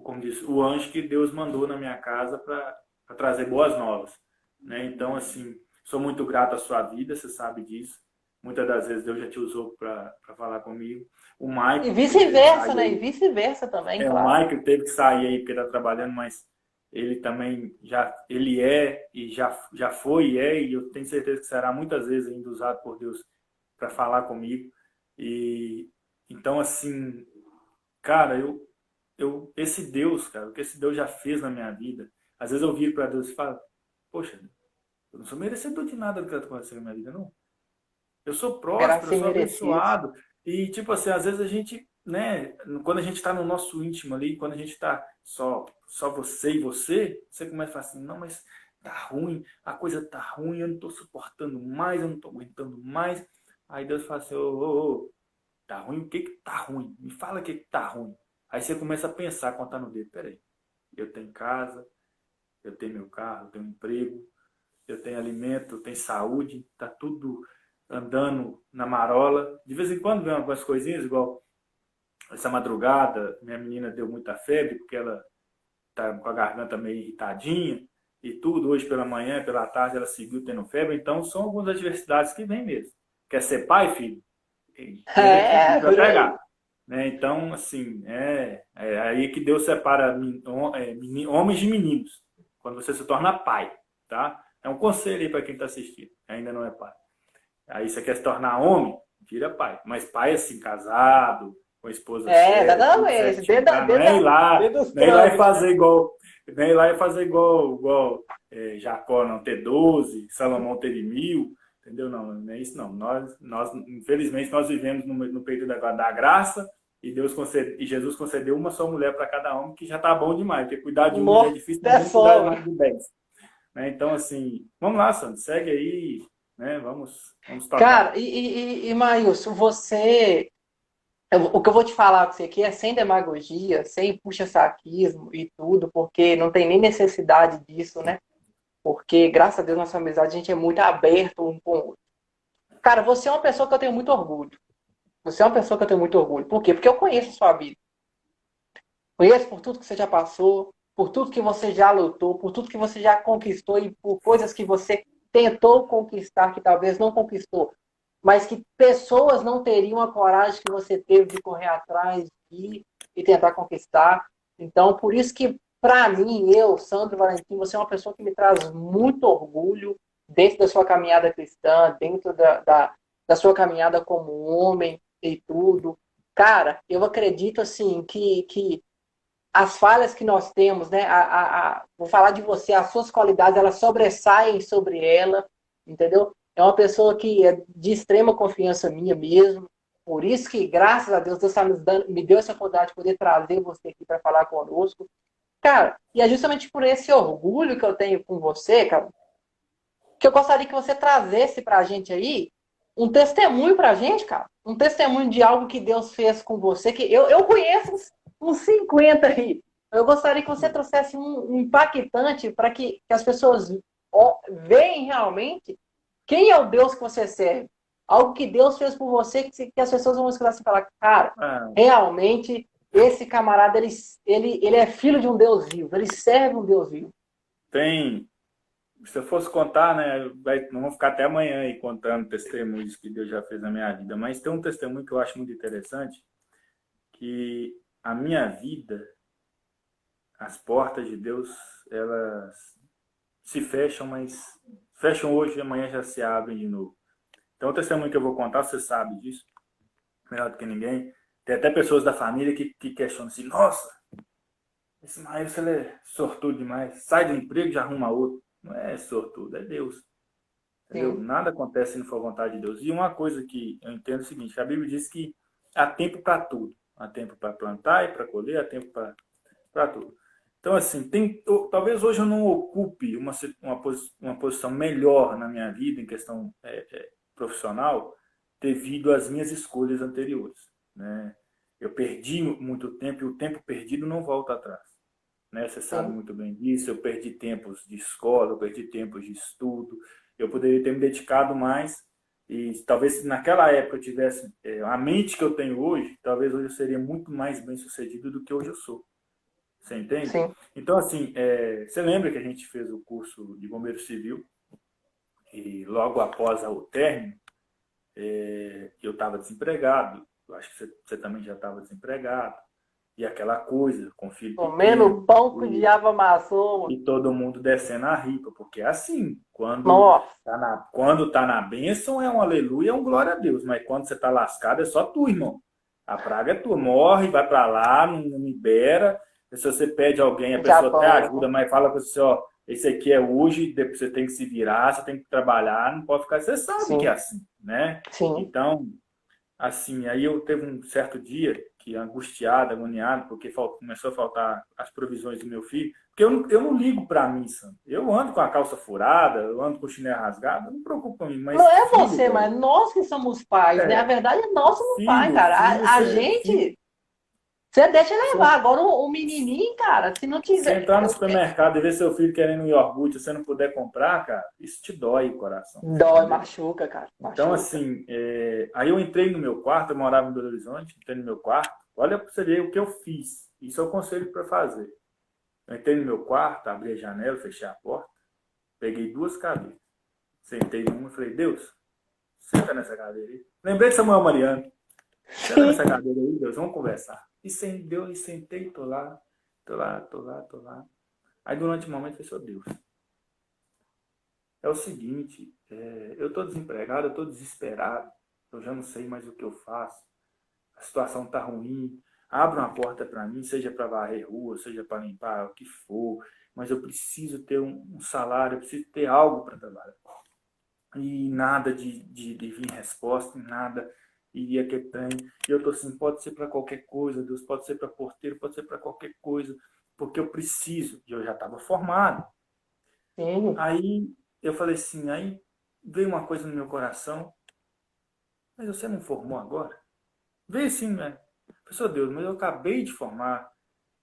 como diz, o anjo que Deus mandou na minha casa para trazer boas novas. Né? Então, assim, sou muito grato à sua vida, você sabe disso. Muitas das vezes Deus já te usou para falar comigo. O Michael... E vice-versa, né? E vice-versa também, claro. O Michael teve que sair aí porque está trabalhando, mas ele também ele já foi e é, e eu tenho certeza que será muitas vezes ainda usado por Deus para falar comigo. E então, assim, cara, esse Deus, cara, o que esse Deus já fez na minha vida, às vezes eu viro para Deus e falo, poxa, eu não sou merecedor de nada do que está acontecendo na minha vida, não. Eu sou próspero, eu sou abençoado. E, tipo assim, às vezes a gente, né, quando a gente está no nosso íntimo ali, quando a gente está só você e você começa a falar assim, não, mas tá ruim, a coisa tá ruim, eu não tô suportando mais, eu não tô aguentando mais. Aí Deus fala assim, tá ruim? O que que tá ruim? Me fala o que que tá ruim. Aí você começa a pensar, contar no dedo, peraí, eu tenho casa, eu tenho meu carro, eu tenho emprego, eu tenho alimento, eu tenho saúde, tá tudo andando na marola. De vez em quando vem algumas coisinhas, igual essa madrugada, minha menina deu muita febre, porque ela tá com a garganta meio irritadinha e tudo. Hoje pela manhã, pela tarde, ela seguiu tendo febre. Então, são algumas adversidades que vêm mesmo. Quer ser pai, filho? Vai pegar. Né? Então, assim, é aí que Deus separa homens de meninos, quando você se torna pai, tá? É um conselho aí para quem está assistindo, ainda não é pai. Aí você quer se tornar homem, vira pai. Mas pai, assim, casado, com a esposa exatamente. Não é ir lá e fazer igual Jacó não ter 12, Salomão ter 1000, entendeu? Não, não é isso não. Infelizmente, nós vivemos no período agora da graça e e Jesus concedeu uma só mulher para cada homem, que já está bom demais, porque cuidar de uma já é Nossa, difícil, é imagina cuidar de sobra. mais de 10. Né? Então, assim, vamos lá, Sandro, segue aí, né? Vamos tocar. Cara, Maílson, o que eu vou te falar com você aqui é sem demagogia, sem puxa-saquismo e tudo, porque não tem nem necessidade disso, né? Porque, graças a Deus, nossa amizade, a gente é muito aberto um com o outro. Cara, você é uma pessoa que eu tenho muito orgulho. Você é uma pessoa que eu tenho muito orgulho. Por quê? Porque eu conheço a sua vida. Conheço por tudo que você já passou, por tudo que você já lutou, por tudo que você já conquistou e por coisas que você tentou conquistar, que talvez não conquistou, mas que pessoas não teriam a coragem que você teve de correr atrás e tentar conquistar. Então, por isso que, para mim, eu, Sandro Valentim, você é uma pessoa que me traz muito orgulho dentro da sua caminhada cristã, dentro da sua caminhada como homem e tudo. Cara, eu acredito assim que as falhas que nós temos, né? Vou falar de você, as suas qualidades, elas sobressaem sobre ela, entendeu? É uma pessoa que é de extrema confiança minha mesmo. Por isso que, graças a Deus, Deus tá me deu essa oportunidade de poder trazer você aqui para falar conosco. Cara, e é justamente por esse orgulho que eu tenho com você, cara, que eu gostaria que você trazesse para a gente aí um testemunho para a gente, cara. Um testemunho de algo que Deus fez com você, que eu conheço uns 50 aí. Eu gostaria que você trouxesse um impactante para que as pessoas veem realmente quem é o Deus que você serve. Algo que Deus fez por você, que as pessoas vão escutar assim e falar, cara, Ah, realmente esse camarada, ele é filho de um Deus vivo, ele serve um Deus vivo. tem, se eu fosse contar, né, não vou ficar até amanhã aí contando testemunhos que Deus já fez na minha vida, mas tem um testemunho que eu acho muito interessante, que a minha vida, as portas de Deus, elas se fecham, mas fecham hoje e amanhã já se abrem de novo. Então, o testemunho que eu vou contar, você sabe disso, melhor do que ninguém. Tem até pessoas da família que questionam assim, nossa, esse Maílson, ele é sortudo demais, sai do emprego e já arruma outro. Não é sortudo, é Deus. Entendeu? Sim, Nada acontece se não for vontade de Deus. E uma coisa que eu entendo é o seguinte, a Bíblia diz que há tempo para tudo. Há tempo para plantar e para colher, há tempo para tudo. Então, assim, talvez hoje eu não ocupe uma posição melhor na minha vida em questão profissional devido às minhas escolhas anteriores. Né? Eu perdi muito tempo e o tempo perdido não volta atrás. Né? Você sabe sim. muito bem disso. Eu perdi tempos de escola, eu perdi tempos de estudo. Eu poderia ter me dedicado mais e talvez se naquela época eu tivesse a mente que eu tenho hoje, talvez hoje eu seria muito mais bem sucedido do que hoje eu sou. Você entende? Sim. Então, assim, você lembra que a gente fez o curso de bombeiro civil e logo após o término, eu estava desempregado. Eu acho que você também já estava desempregado. E aquela coisa, com filho Comendo pequeno, pão que o diabo amassou. e todo mundo descendo a ripa, porque é assim, Nossa, quando tá na bênção é um aleluia, é um glória a Deus, mas quando você tá lascado é só tu, irmão. A praga é tua, morre, vai para lá, não libera. Se você pede alguém, a já pessoa até ajuda, mas fala para você, ó, esse aqui é hoje, depois você tem que se virar, você tem que trabalhar, não pode ficar, você sabe que é sim, assim, né? sim. Então, assim, aí eu teve um certo dia que angustiado, agoniado, porque começou a faltar as provisões do meu filho, porque eu não ligo para mim, Sam. Eu ando com a calça furada, eu ando com o chinelo rasgado, não me preocupa com mim, Não mas é filho, você, velho, mas nós que somos pais, né? A é, verdade é nós somos pais, filho, cara. filho, A gente, você deixa levar. Agora o menininho, cara, se não você tiver. entrar no supermercado e ver seu filho querendo um iogurte e você não puder comprar, cara, isso te dói o coração, Dói, entendeu? machuca, cara. Então, Machuca. assim, aí eu entrei no meu quarto, eu morava em Belo Horizonte, entrei no meu quarto, olha para você ver o que eu fiz. Isso é o conselho para fazer. Eu entrei no meu quarto, abri a janela, fechei a porta, peguei duas cadeiras. Sentei numa e falei, Deus, senta nessa cadeira aí. Lembrei de Samuel Mariano. Senta nessa Sim. cadeira aí, Deus, vamos conversar. Deus, e sentei, tô lá, tô lá, tô lá, tô lá. Aí durante um momento eu falei, Deus, é o seguinte, eu tô desempregado, eu tô desesperado, eu já não sei mais o que eu faço. A situação tá ruim. Abra uma porta para mim, seja para varrer rua, seja para limpar o que for, mas eu preciso ter um salário, eu preciso ter algo para trabalhar. e nada de vir resposta, nada. E é que tem. E eu tô assim, pode ser para qualquer coisa, Deus, pode ser para porteiro, pode ser para qualquer coisa, porque eu preciso. E eu já estava formado. Sim. Aí eu falei assim, aí veio uma coisa no meu coração, mas você não formou agora? Veio assim, né? Professor Deus, mas eu acabei de formar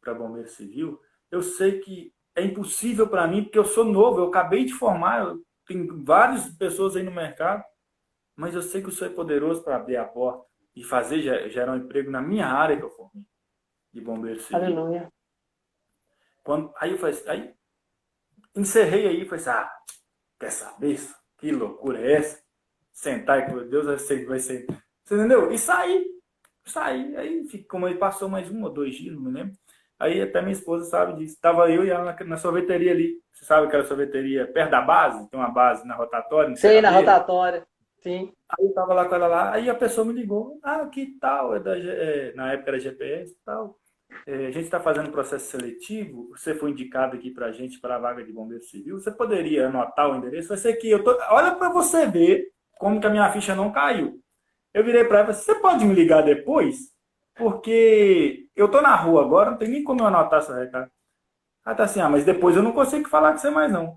para Bombeiro Civil. Eu sei que é impossível para mim, porque eu sou novo, eu acabei de formar, tem várias pessoas aí no mercado, mas eu sei que o Senhor é poderoso para abrir a porta e fazer gerar um emprego na minha área que eu formei, de Bombeiro Civil. Aleluia. Aí eu falei, aí encerrei aí, falei assim, quer saber isso? Que loucura é essa? Sentar e falar, Deus vai ser. Você entendeu? E saí. Aí, como ele passou mais 1 ou 2 dias, não me lembro. Aí até minha esposa sabe disso. Tava eu e ela na sorveteria ali. Você sabe aquela sorveteria perto da base? Tem uma base na rotatória, no Sei, na Serradeiro. rotatória. Sim. Aí eu tava lá com ela lá. Aí a pessoa me ligou. Que tal? Na época era GPS e tal. A gente está fazendo processo seletivo. Você foi indicado aqui para a gente para a vaga de bombeiro civil. Você poderia anotar o endereço? Vai ser que olha para você ver como que a minha ficha não caiu. Eu virei para ela e falei, você pode me ligar depois? Porque eu tô na rua agora, não tem nem como eu anotar essa recado. Ela tá assim, mas depois eu não consigo falar com você mais não.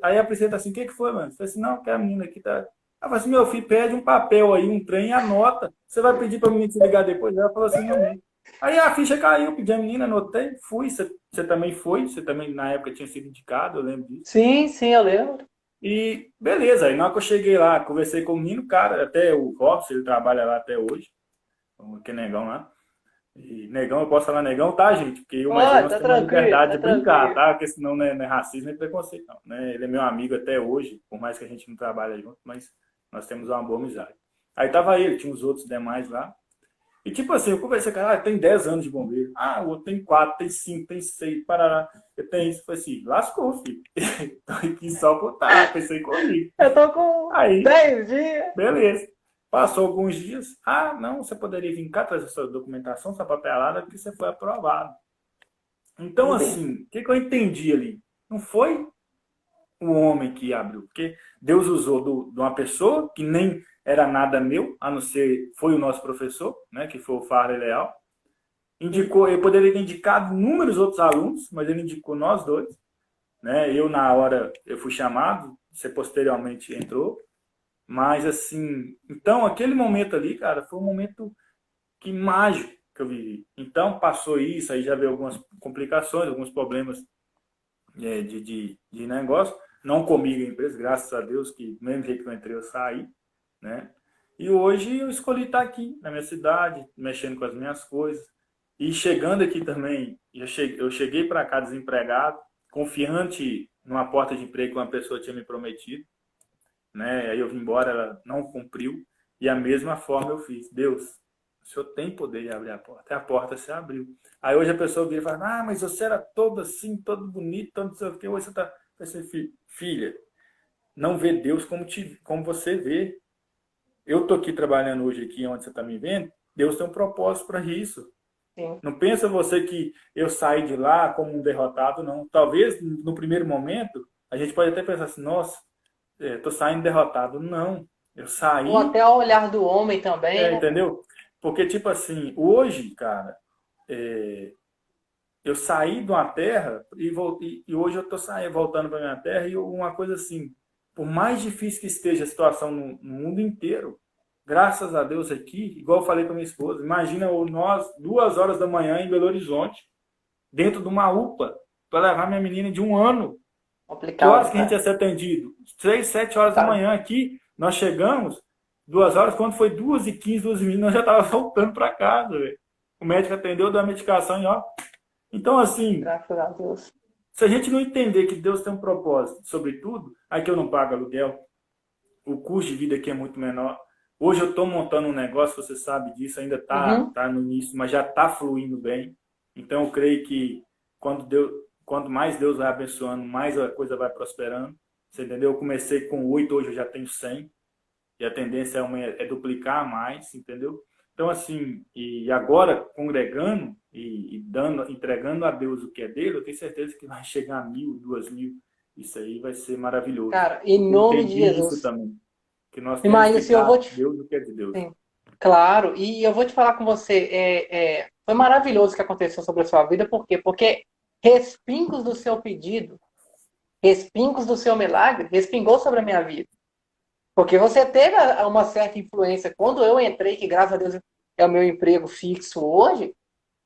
Aí a Priscila tá assim, o que foi, mano? Eu falei assim, não, que a menina aqui tá... Ela falou assim, meu filho, pede um papel aí, um trem e anota. Você vai pedir pra menina te ligar depois? Ela falou assim, não. Aí a ficha caiu, pedi a menina, anotei, fui. Você também foi, você também na época tinha sido indicado, eu lembro disso. Sim, sim, eu lembro. E beleza, aí na hora que eu cheguei lá, conversei com o menino, cara, até o Robson, ele trabalha lá até hoje, que negão lá. E negão, eu posso falar negão, tá, gente? Porque eu mais ele Ó, nós tá temos a tranquilo, liberdade tá de brincar, tranquilo. tá? Porque senão não é racismo nem preconceito, não. Né? Ele é meu amigo até hoje, por mais que a gente não trabalhe junto, mas nós temos uma boa amizade. Aí tava ele, tinha os outros demais lá. E tipo assim, eu conversei com ela, tem 10 anos de bombeiro. O outro tem 4, tem 5, tem 6, parará. Eu tenho isso. Eu falei assim, lascou, filho. Tô aqui só por tá, pensei comigo. Eu tô com Aí, 10 dias. beleza. Passou alguns dias. Não, você poderia vir cá trazer sua documentação, sua papelada, porque você foi aprovado. Então, assim, o que eu entendi ali? Não foi o homem que abriu, porque Deus usou de uma pessoa que nem era nada meu, a não ser, foi o nosso professor, né, que foi o Farley Leal. Indicou, ele poderia ter indicado inúmeros outros alunos, mas ele indicou nós dois. Né? Eu, na hora, eu fui chamado, você posteriormente entrou. Mas, assim, então, aquele momento ali, cara, foi um momento que mágico que eu vivi. Então, passou isso, aí já veio algumas complicações, alguns problemas de negócio. Não comigo a empresa, graças a Deus, que do mesmo jeito que eu entrei, eu saí, né? E hoje eu escolhi estar aqui, na minha cidade, mexendo com as minhas coisas. E chegando aqui também, eu cheguei para cá desempregado, confiante numa porta de emprego que uma pessoa tinha me prometido, né? Aí eu vim embora, ela não cumpriu. E a mesma forma eu fiz. Deus, o Senhor tem poder de abrir a porta. E a porta se abriu. Aí hoje a pessoa vira e fala, mas você era todo assim, todo bonito, todo não sei o quê. Hoje você está... Filha, não vê Deus como você vê. Eu tô aqui trabalhando hoje aqui onde você está me vendo. Deus tem um propósito para isso. Sim. Não pensa você que eu saí de lá como um derrotado, não. Talvez no primeiro momento a gente pode até pensar assim, nossa, tô saindo derrotado. Não, eu Ou saí, até o olhar do homem também, né? entendeu? Porque, tipo assim, hoje, cara, eu saí de uma terra e hoje eu tô voltando para minha terra e uma coisa assim, por mais difícil que esteja a situação no mundo inteiro, graças a Deus aqui, igual eu falei com a minha esposa, imagina nós 2 horas da manhã em Belo Horizonte, dentro de uma UPA, para levar minha menina de 1 ano. Que horas Complicado, que a gente cara. ia ser atendido? 3, 7 horas da Complicado. manhã aqui. Nós chegamos, 2 horas, quando foi 2h15, 2h20, nós já estávamos voltando para casa. Véio. O médico atendeu, deu a medicação e ó. Então, assim, Graças a Deus. se a gente não entender que Deus tem um propósito sobre tudo, aí que eu não pago aluguel, o custo de vida aqui é muito menor. Hoje eu estou montando um negócio, você sabe disso, ainda Uhum. tá no início, mas já está fluindo bem. Então eu creio que quando mais Deus vai abençoando, mais a coisa vai prosperando. Você entendeu? Eu comecei com 8, hoje eu já tenho 100. E a tendência é duplicar mais, entendeu? Então, assim, e agora congregando e entregando a Deus o que é dele, eu tenho certeza que vai chegar a 1.000, 2.000. Isso aí vai ser maravilhoso. Cara, em Porque nome de entendi isso Jesus. também, que nós temos Imagina que se eu dar a vou te. Deus o que é de Deus. Sim, claro, e eu vou te falar com você. Foi maravilhoso o que aconteceu sobre a sua vida, por quê? Porque respingos do seu pedido, respingos do seu milagre, respingou sobre a minha vida. Porque você teve uma certa influência. Quando eu entrei, que graças a Deus é o meu emprego fixo hoje,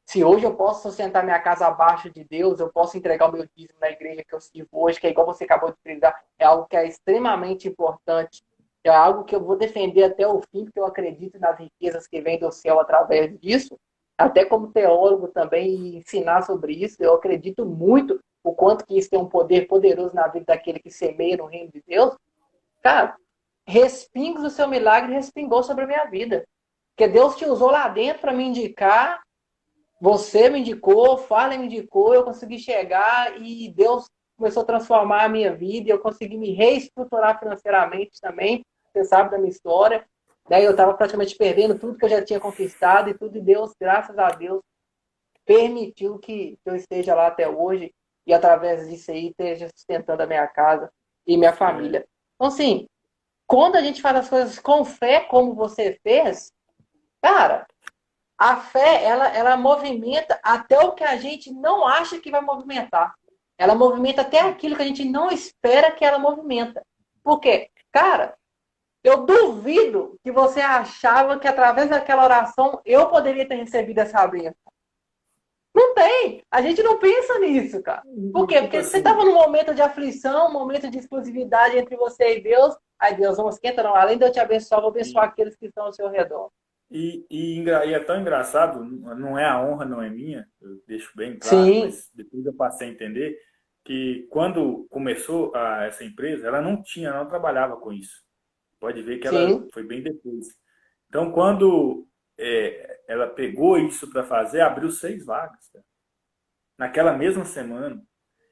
se hoje eu posso sustentar minha casa abaixo de Deus, eu posso entregar o meu dízimo na igreja que eu sirvo hoje, que é igual você acabou de frisar, é algo que é extremamente importante. É algo que eu vou defender até o fim, porque eu acredito nas riquezas que vêm do céu através disso. Até como teólogo também, e ensinar sobre isso, eu acredito muito o quanto que isso tem um poder poderoso na vida daquele que semeia no reino de Deus. Cara, respingos do seu milagre respingou sobre a minha vida. Porque Deus te usou lá dentro para me indicar, você me indicou, Fallen me indicou, eu consegui chegar e Deus começou a transformar a minha vida e eu consegui me reestruturar financeiramente também. Você sabe da minha história. Daí eu estava praticamente perdendo tudo que eu já tinha conquistado e tudo, e Deus, graças a Deus, permitiu que eu esteja lá até hoje e através disso aí esteja sustentando a minha casa e minha É, família. Então, assim, quando a gente faz as coisas com fé, como você fez, cara, a fé, ela movimenta até o que a gente não acha que vai movimentar. Ela movimenta até aquilo que a gente não espera que ela movimenta. Por quê? Cara, eu duvido que você achava que através daquela oração eu poderia ter recebido essa bênção. Não tem. A gente não pensa nisso, cara. Por quê? tipo Porque você estava assim, num momento de aflição, um momento de exclusividade entre você e Deus. Aí Deus, não esquenta não. Além de eu te abençoar, eu vou abençoar e, aqueles que estão ao seu redor. e é tão engraçado, não é a honra, não é minha, eu deixo bem claro, Sim, mas depois eu passei a entender que quando começou essa empresa, ela não trabalhava com isso. Pode ver que ela sim, foi bem depois. Então, quando ela pegou isso para fazer, abriu 6 vagas, cara, naquela mesma semana.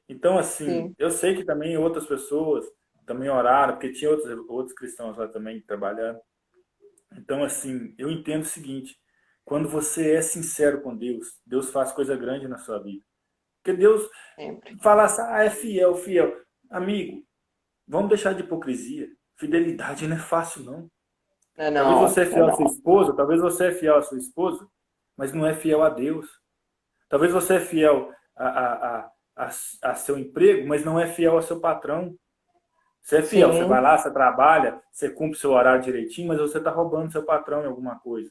Então, assim, sim. eu sei que também outras pessoas também oraram, porque tinha outros cristãos lá também trabalhando. Então, assim, eu entendo o seguinte: quando você é sincero com Deus, Deus faz coisa grande na sua vida. Porque Deus Sempre. fala assim, é fiel, fiel. Amigo, vamos deixar de hipocrisia. Fidelidade não é fácil, não. Não, Talvez não, você é não, fiel à sua não. esposa, talvez você é fiel à sua esposa, mas não é fiel a Deus. Talvez você é fiel a seu emprego, mas não é fiel ao seu patrão. Você é fiel, você vai Sim. lá, você trabalha, você cumpre seu horário direitinho, mas você está roubando seu patrão em alguma coisa,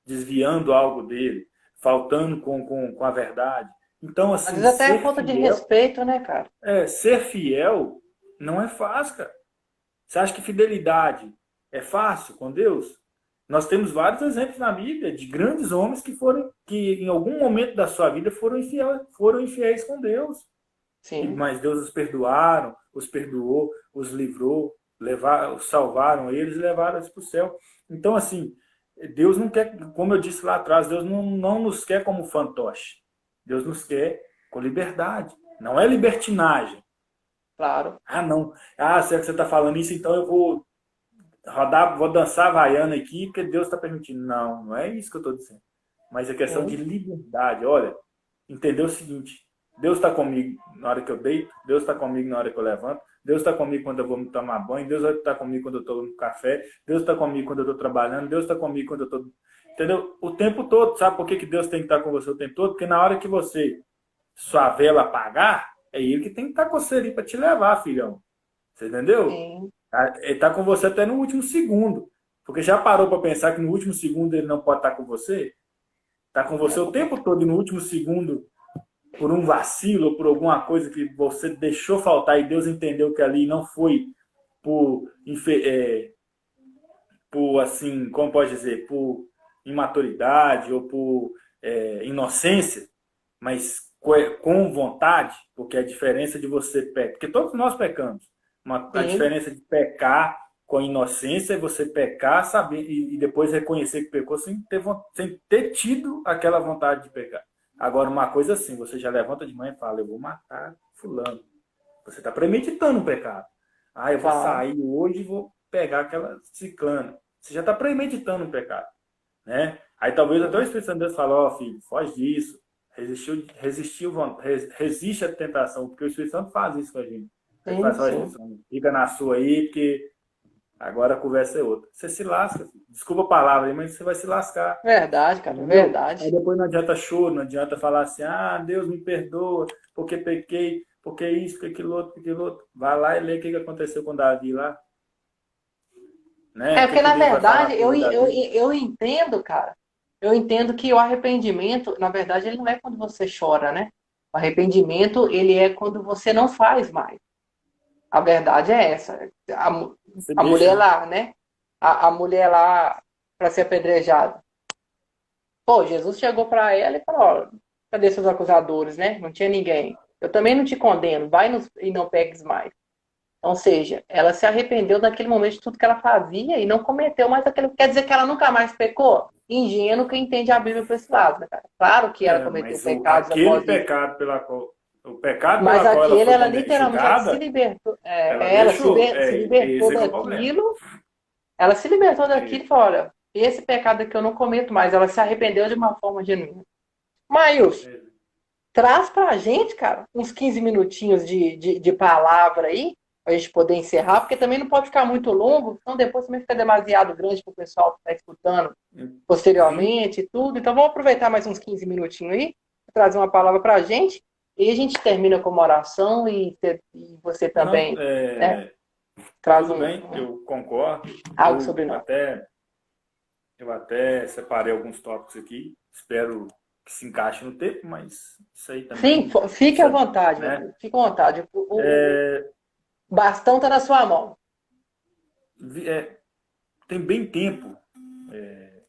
desviando algo dele, faltando com a verdade. Então, Às assim, vezes até é falta de respeito, né, cara? ser fiel não é fácil, cara. Você acha que fidelidade é fácil com Deus? Nós temos vários exemplos na Bíblia de grandes homens que em algum momento da sua vida foram infiéis com Deus. Sim. Mas Deus os perdoaram, os perdoou, os livrou, salvaram eles e levaram eles para o céu. Então, assim, Deus não quer, como eu disse lá atrás, Deus não nos quer como fantoche. Deus nos quer com liberdade. Não é libertinagem. Claro. Ah, não. Ah, será que você está falando isso? Então eu vou rodar, vou dançar havaiana aqui porque Deus está permitindo. Não, não é isso que eu estou dizendo. Mas é questão de Sim. liberdade. Olha, entender o seguinte: Deus está comigo na hora que eu deito, Deus está comigo na hora que eu levanto, Deus está comigo quando eu vou me tomar banho, Deus está comigo quando eu estou no café, Deus está comigo quando eu estou trabalhando, Deus está comigo quando eu estou. Entendeu? O tempo todo. Sabe por que Deus tem que estar com você o tempo todo? Porque na hora que sua vela apagar, é Ele que tem que estar com você ali para te levar, filhão. Você entendeu? Sim. Ele está com você até no último segundo. Porque já parou para pensar que no último segundo ele não pode estar com você? Está com É você o tempo complicado. todo e no último segundo, por um vacilo ou por alguma coisa que você deixou faltar e Deus entendeu que ali não foi por, por assim, como pode dizer, por imaturidade ou por inocência, mas com vontade, porque a diferença de você pecar, porque todos nós pecamos, a Sim. diferença de pecar com inocência é você pecar saber, e depois reconhecer que pecou sem ter tido aquela vontade de pecar. Agora, uma coisa assim, você já levanta de manhã e fala, eu vou matar fulano. Você está premeditando o pecado. Ah, eu vou Claro. sair hoje e vou pegar aquela ciclana. Você já está premeditando o pecado, né? Aí talvez até o Sim. Espírito Santo de Deus fale, ó, filho, foge disso. Resiste à tentação, porque o Espírito Santo faz isso com a gente. Aí Sim, faz só sim. isso, fica na sua aí, porque agora a conversa é outra. Você se lasca, filho. Desculpa a palavra aí, mas você vai se lascar. Verdade, cara, Entendeu? Aí verdade. depois não adianta choro, não adianta falar assim, ah, Deus me perdoa, porque pequei, porque isso, porque aquilo outro, porque aquilo outro. Vai lá e lê o que aconteceu com Davi lá, né? É O que, porque, que na Deus vai falar verdade, sobre Davi. eu entendo, cara. Eu entendo que o arrependimento, na verdade, ele não é quando você chora, né? O arrependimento, ele é quando você não faz mais. A verdade é essa. A, mu- Você a deixa, mulher né? lá, né? A mulher lá para ser apedrejada. Pô, Jesus chegou para ela e falou: ó, cadê seus acusadores, né? Não tinha ninguém. Eu também não te condeno, e não pegues mais. Ou seja, ela se arrependeu naquele momento de tudo que ela fazia e não cometeu mais aquilo. Quer dizer que ela nunca mais pecou? Ingênuo quem entende a Bíblia por esse lado, né, cara? Claro que ela É, cometeu mas pecados aquele após isso. pecado pela qual, o pecado Mas pela qual ela aquele, foi ela literalmente ela se julgada, libertou. ela Ela deixou. se É, libertou esse é que é o problema. daquilo. Ela se libertou É, daquilo e falou: olha, esse pecado aqui eu não cometo mais. Ela se arrependeu de uma forma genuína. Maílson, é, traz pra gente, cara, uns 15 minutinhos de palavra aí, pra gente poder encerrar, porque também não pode ficar muito longo, então depois também fica demasiado grande pro pessoal que está escutando sim. posteriormente e tudo. Então vamos aproveitar mais uns 15 minutinhos aí, trazer uma palavra pra gente, e a gente termina com uma oração e você Não, também, né, traz tudo bem, eu concordo. algo sobre nós. Eu até separei alguns tópicos aqui. Espero que se encaixe no tempo, mas isso aí Sim, também, fique à isso, vontade, meu né? amigo. Fique à vontade. O bastão está na sua mão. É, tem bem tempo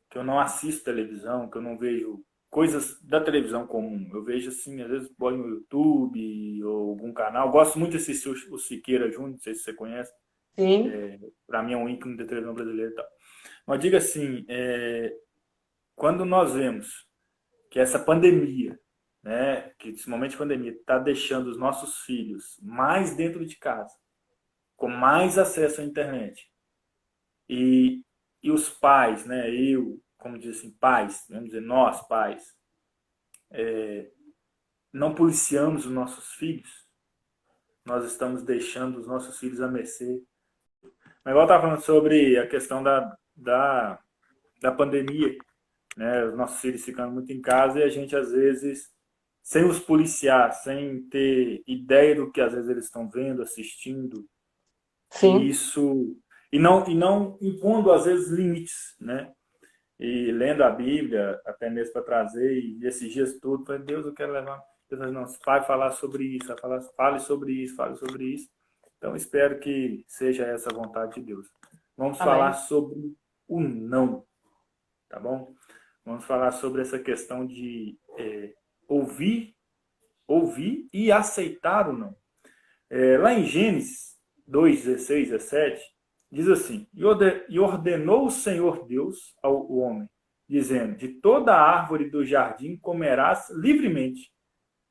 que eu não assisto televisão, que eu não vejo coisas da televisão comum. Eu vejo assim, às vezes põe no YouTube ou algum canal. Gosto muito de assistir o Siqueira Júnior, não sei se você conhece. Sim, Para mim é um ícone da televisão brasileira e tal. Mas diga assim, quando nós vemos que essa pandemia, né, que esse momento de pandemia está deixando os nossos filhos mais dentro de casa, com mais acesso à internet, e, e os pais, né, eu, como diz assim, pais, vamos dizer, nós pais, não policiamos os nossos filhos, nós estamos deixando os nossos filhos à mercê. Mas igual eu estava falando sobre a questão da pandemia, né, os nossos filhos ficando muito em casa e a gente, às vezes, sem os policiar, sem ter ideia do que às vezes eles estão vendo, assistindo, e sim. isso e não impondo às vezes limites, né? E lendo a Bíblia, até mesmo para trazer e esses dias tudo, falei, Deus, eu quero levar, Deus, não, vai falar sobre isso, vai falar, fale sobre isso, fale sobre isso. Então espero que seja essa a vontade de Deus. Vamos falar Amém. sobre o não, tá bom? Vamos falar sobre essa questão de ouvir, ouvir e aceitar o não. Lá em Gênesis 2, 16, 17, diz assim: E ordenou o Senhor Deus ao homem, dizendo: De toda a árvore do jardim comerás livremente,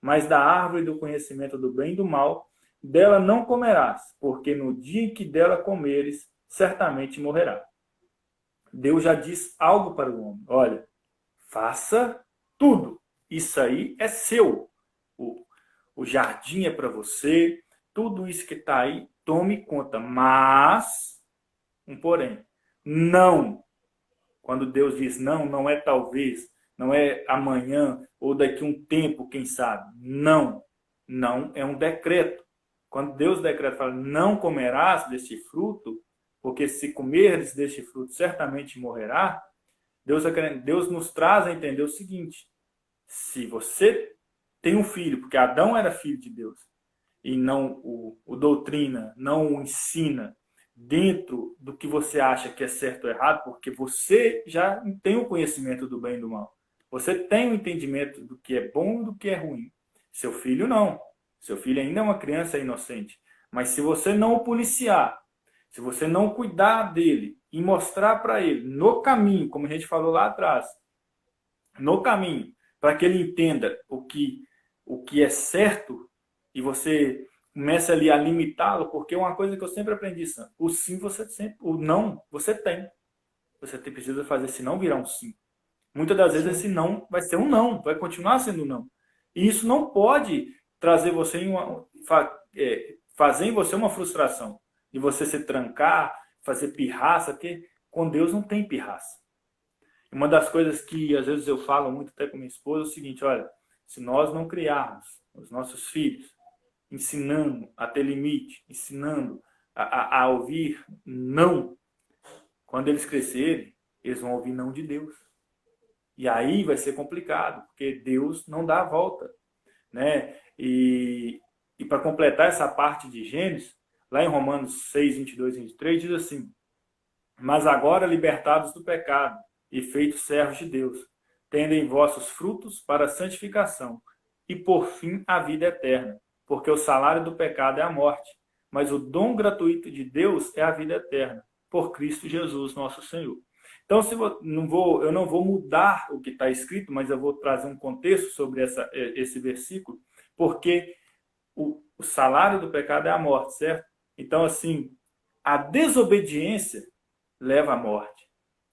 mas da árvore do conhecimento do bem e do mal, dela não comerás, porque no dia em que dela comeres, certamente morrerá. Deus já diz algo para o homem: olha, faça tudo. Isso aí é seu. O, o jardim é para você. Tudo isso que está aí, tome conta. Mas, um porém, não. Quando Deus diz não, não é talvez, não é amanhã ou daqui a um tempo, quem sabe. Não. Não é um decreto. Quando Deus decreta, fala, não comerás deste fruto, porque se comeres deste fruto, certamente morrerá. Deus nos traz a entender o seguinte: se você tem um filho, porque Adão era filho de Deus, e não o doutrina, não o ensina dentro do que você acha que é certo ou errado, porque você já tem o conhecimento do bem e do mal. Você tem o entendimento do que é bom e do que é ruim. Seu filho não. Seu filho ainda é uma criança inocente. Mas se você não o policiar, se você não cuidar dele e mostrar para ele no caminho, como a gente falou lá atrás, no caminho, para que ele entenda o que é certo e você começa ali a limitá-lo, porque uma coisa que eu sempre aprendi, Sam, o sim você sempre, o não você tem. Você precisa fazer esse não virar um sim. Muitas das vezes Sim. esse não vai ser um não, vai continuar sendo um não. E isso não pode trazer você em fazer em você uma frustração. E você se trancar, fazer pirraça, porque com Deus não tem pirraça. Uma das coisas que às vezes eu falo muito até com minha esposa é o seguinte, olha, se nós não criarmos os nossos filhos ensinando a ter limite, ensinando a ouvir não, quando eles crescerem, eles vão ouvir não de Deus. E aí vai ser complicado, porque Deus não dá a volta, né? E para completar essa parte de Gênesis, lá em Romanos 6, 22 e 23, diz assim, mas agora libertados do pecado e feitos servos de Deus, tendem vossos frutos para a santificação e, por fim, a vida eterna, porque o salário do pecado é a morte, mas o dom gratuito de Deus é a vida eterna, por Cristo Jesus, nosso Senhor. Então, eu não vou mudar o que está escrito, mas eu vou trazer um contexto sobre esse versículo, porque o salário do pecado é a morte, certo? Então, assim, a desobediência leva à morte.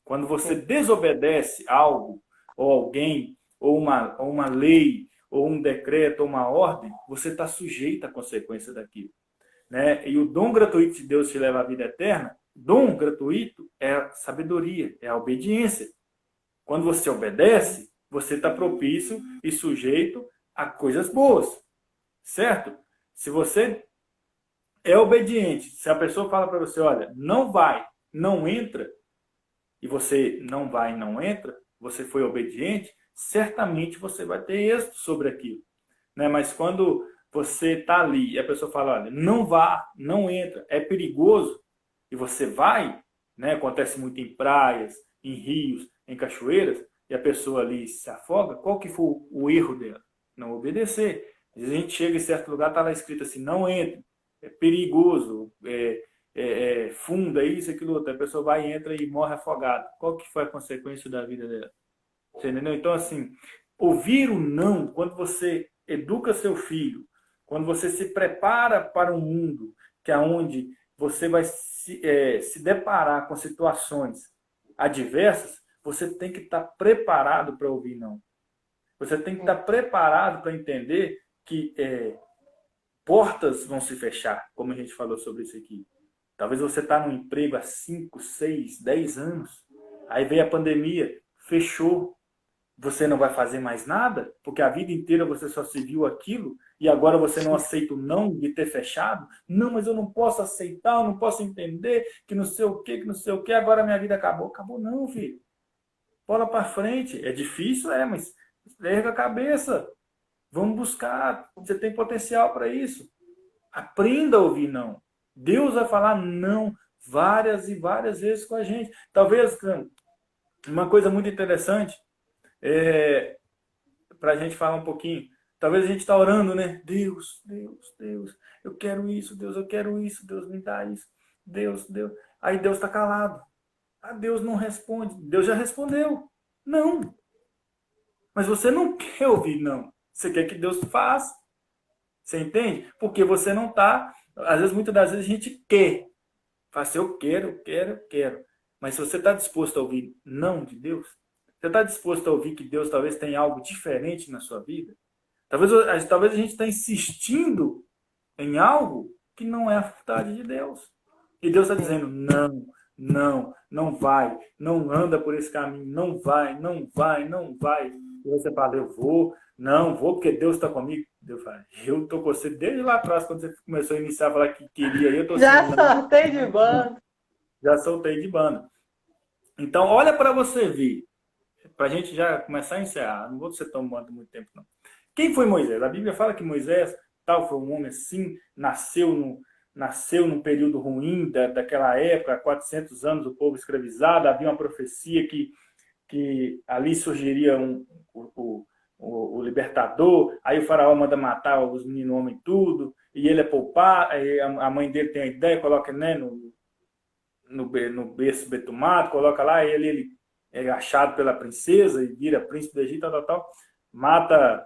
Quando você desobedece algo, ou alguém, ou uma lei, ou um decreto, ou uma ordem, você está sujeito à consequência daquilo. Né? E o dom gratuito de Deus te leva à vida eterna. Dom gratuito é a sabedoria, é a obediência. Quando você obedece, você está propício e sujeito a coisas boas. Certo? Se você é obediente, se a pessoa fala para você, olha, não vai, não entra, e você não vai e não entra, você foi obediente, certamente você vai ter êxito sobre aquilo. Né? Mas quando você está ali e a pessoa fala, olha, não vá, não entra, é perigoso, e você vai, né? Acontece muito em praias, em rios, em cachoeiras, e a pessoa ali se afoga, qual que foi o erro dela? Não obedecer. Às vezes a gente chega em certo lugar, está lá escrito assim, não entre, é perigoso, funda, isso, aquilo outro. A pessoa vai, entra e morre afogada. Qual que foi a consequência da vida dela? Você entendeu? Então, assim, ouvir o não, quando você educa seu filho, quando você se prepara para um mundo que é onde você vai se deparar com situações adversas, você tem que estar preparado para ouvir não. Você tem que estar preparado para entender que portas vão se fechar, como a gente falou sobre isso aqui. Talvez você está num emprego há 5, 6, 10 anos, aí veio a pandemia, fechou. Você não vai fazer mais nada, porque a vida inteira você só se viu aquilo, e agora você não aceita o não de ter fechado? Não, mas eu não posso aceitar, eu não posso entender, que não sei o que não sei o que, agora minha vida acabou. Acabou não, filho. Bola para frente. É difícil, mas erga a cabeça. Vamos buscar. Você tem potencial para isso. Aprenda a ouvir não. Deus vai falar não várias e várias vezes com a gente. Talvez uma coisa muito interessante para a gente falar um pouquinho. Talvez a gente está orando, né? Deus, Deus, Deus, eu quero isso, Deus, eu quero isso, Deus me dá isso. Deus, Deus. Aí Deus está calado. Deus não responde. Deus já respondeu. Não. Mas você não quer ouvir não. Você quer que Deus faça. Você entende? Porque você não está... Às vezes, muitas das vezes, a gente quer. Fala assim, eu quero, eu quero, eu quero. Mas se você está disposto a ouvir não de Deus, você está disposto a ouvir que Deus talvez tenha algo diferente na sua vida? Talvez a gente está insistindo em algo que não é a vontade de Deus. E Deus está dizendo, não, não, não vai, não anda por esse caminho, não vai, não vai, não vai. E você fala, eu vou, não vou porque Deus está comigo. Deus fala, eu estou com você desde lá atrás, quando você começou a iniciar a falar que queria, eu estou Já soltei de banda. Já soltei de banda. Então, olha para você ver, para a gente já começar a encerrar, não vou ser tomando muito tempo, não. Quem foi Moisés? A Bíblia fala que Moisés, foi um homem assim, nasceu num período ruim daquela época, 400 anos, o povo escravizado, havia uma profecia que ali surgiria o libertador, aí o faraó manda matar os meninos homens tudo, e ele é poupar, aí a mãe dele tem a ideia, coloca, né, no berço betumado, coloca lá, e ele é achado pela princesa e vira príncipe do Egito, tal, mata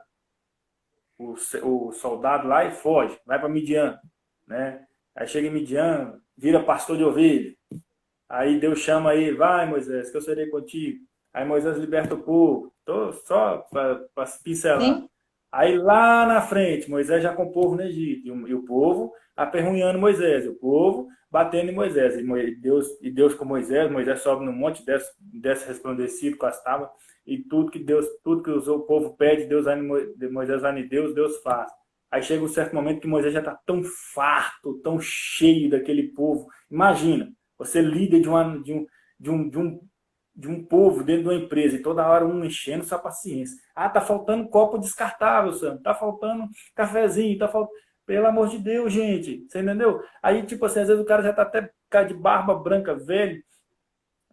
o soldado lá e foge, vai para Midian, né? Aí chega em Midian, vira pastor de ovelha. Aí Deus chama ele, vai Moisés, que eu serei contigo. Aí Moisés liberta o povo, tô só para pincelar. Sim. Aí lá na frente, Moisés já com o povo no Egito, e o povo aperrunhando Moisés, o povo batendo em Moisés, e Deus com Moisés, Moisés sobe no monte, desce resplandecido com as tábuas, e tudo que o povo pede, Moisés vai em Deus, Deus faz. Aí chega um certo momento que Moisés já está tão farto, tão cheio daquele povo. Imagina, você líder de um povo dentro de uma empresa e toda hora um enchendo sua paciência. Ah, tá faltando copo descartável, Sam. Tá faltando cafezinho, tá faltando... Pelo amor de Deus, gente. Você entendeu? Aí, tipo assim, às vezes o cara já tá até cara de barba branca, velho,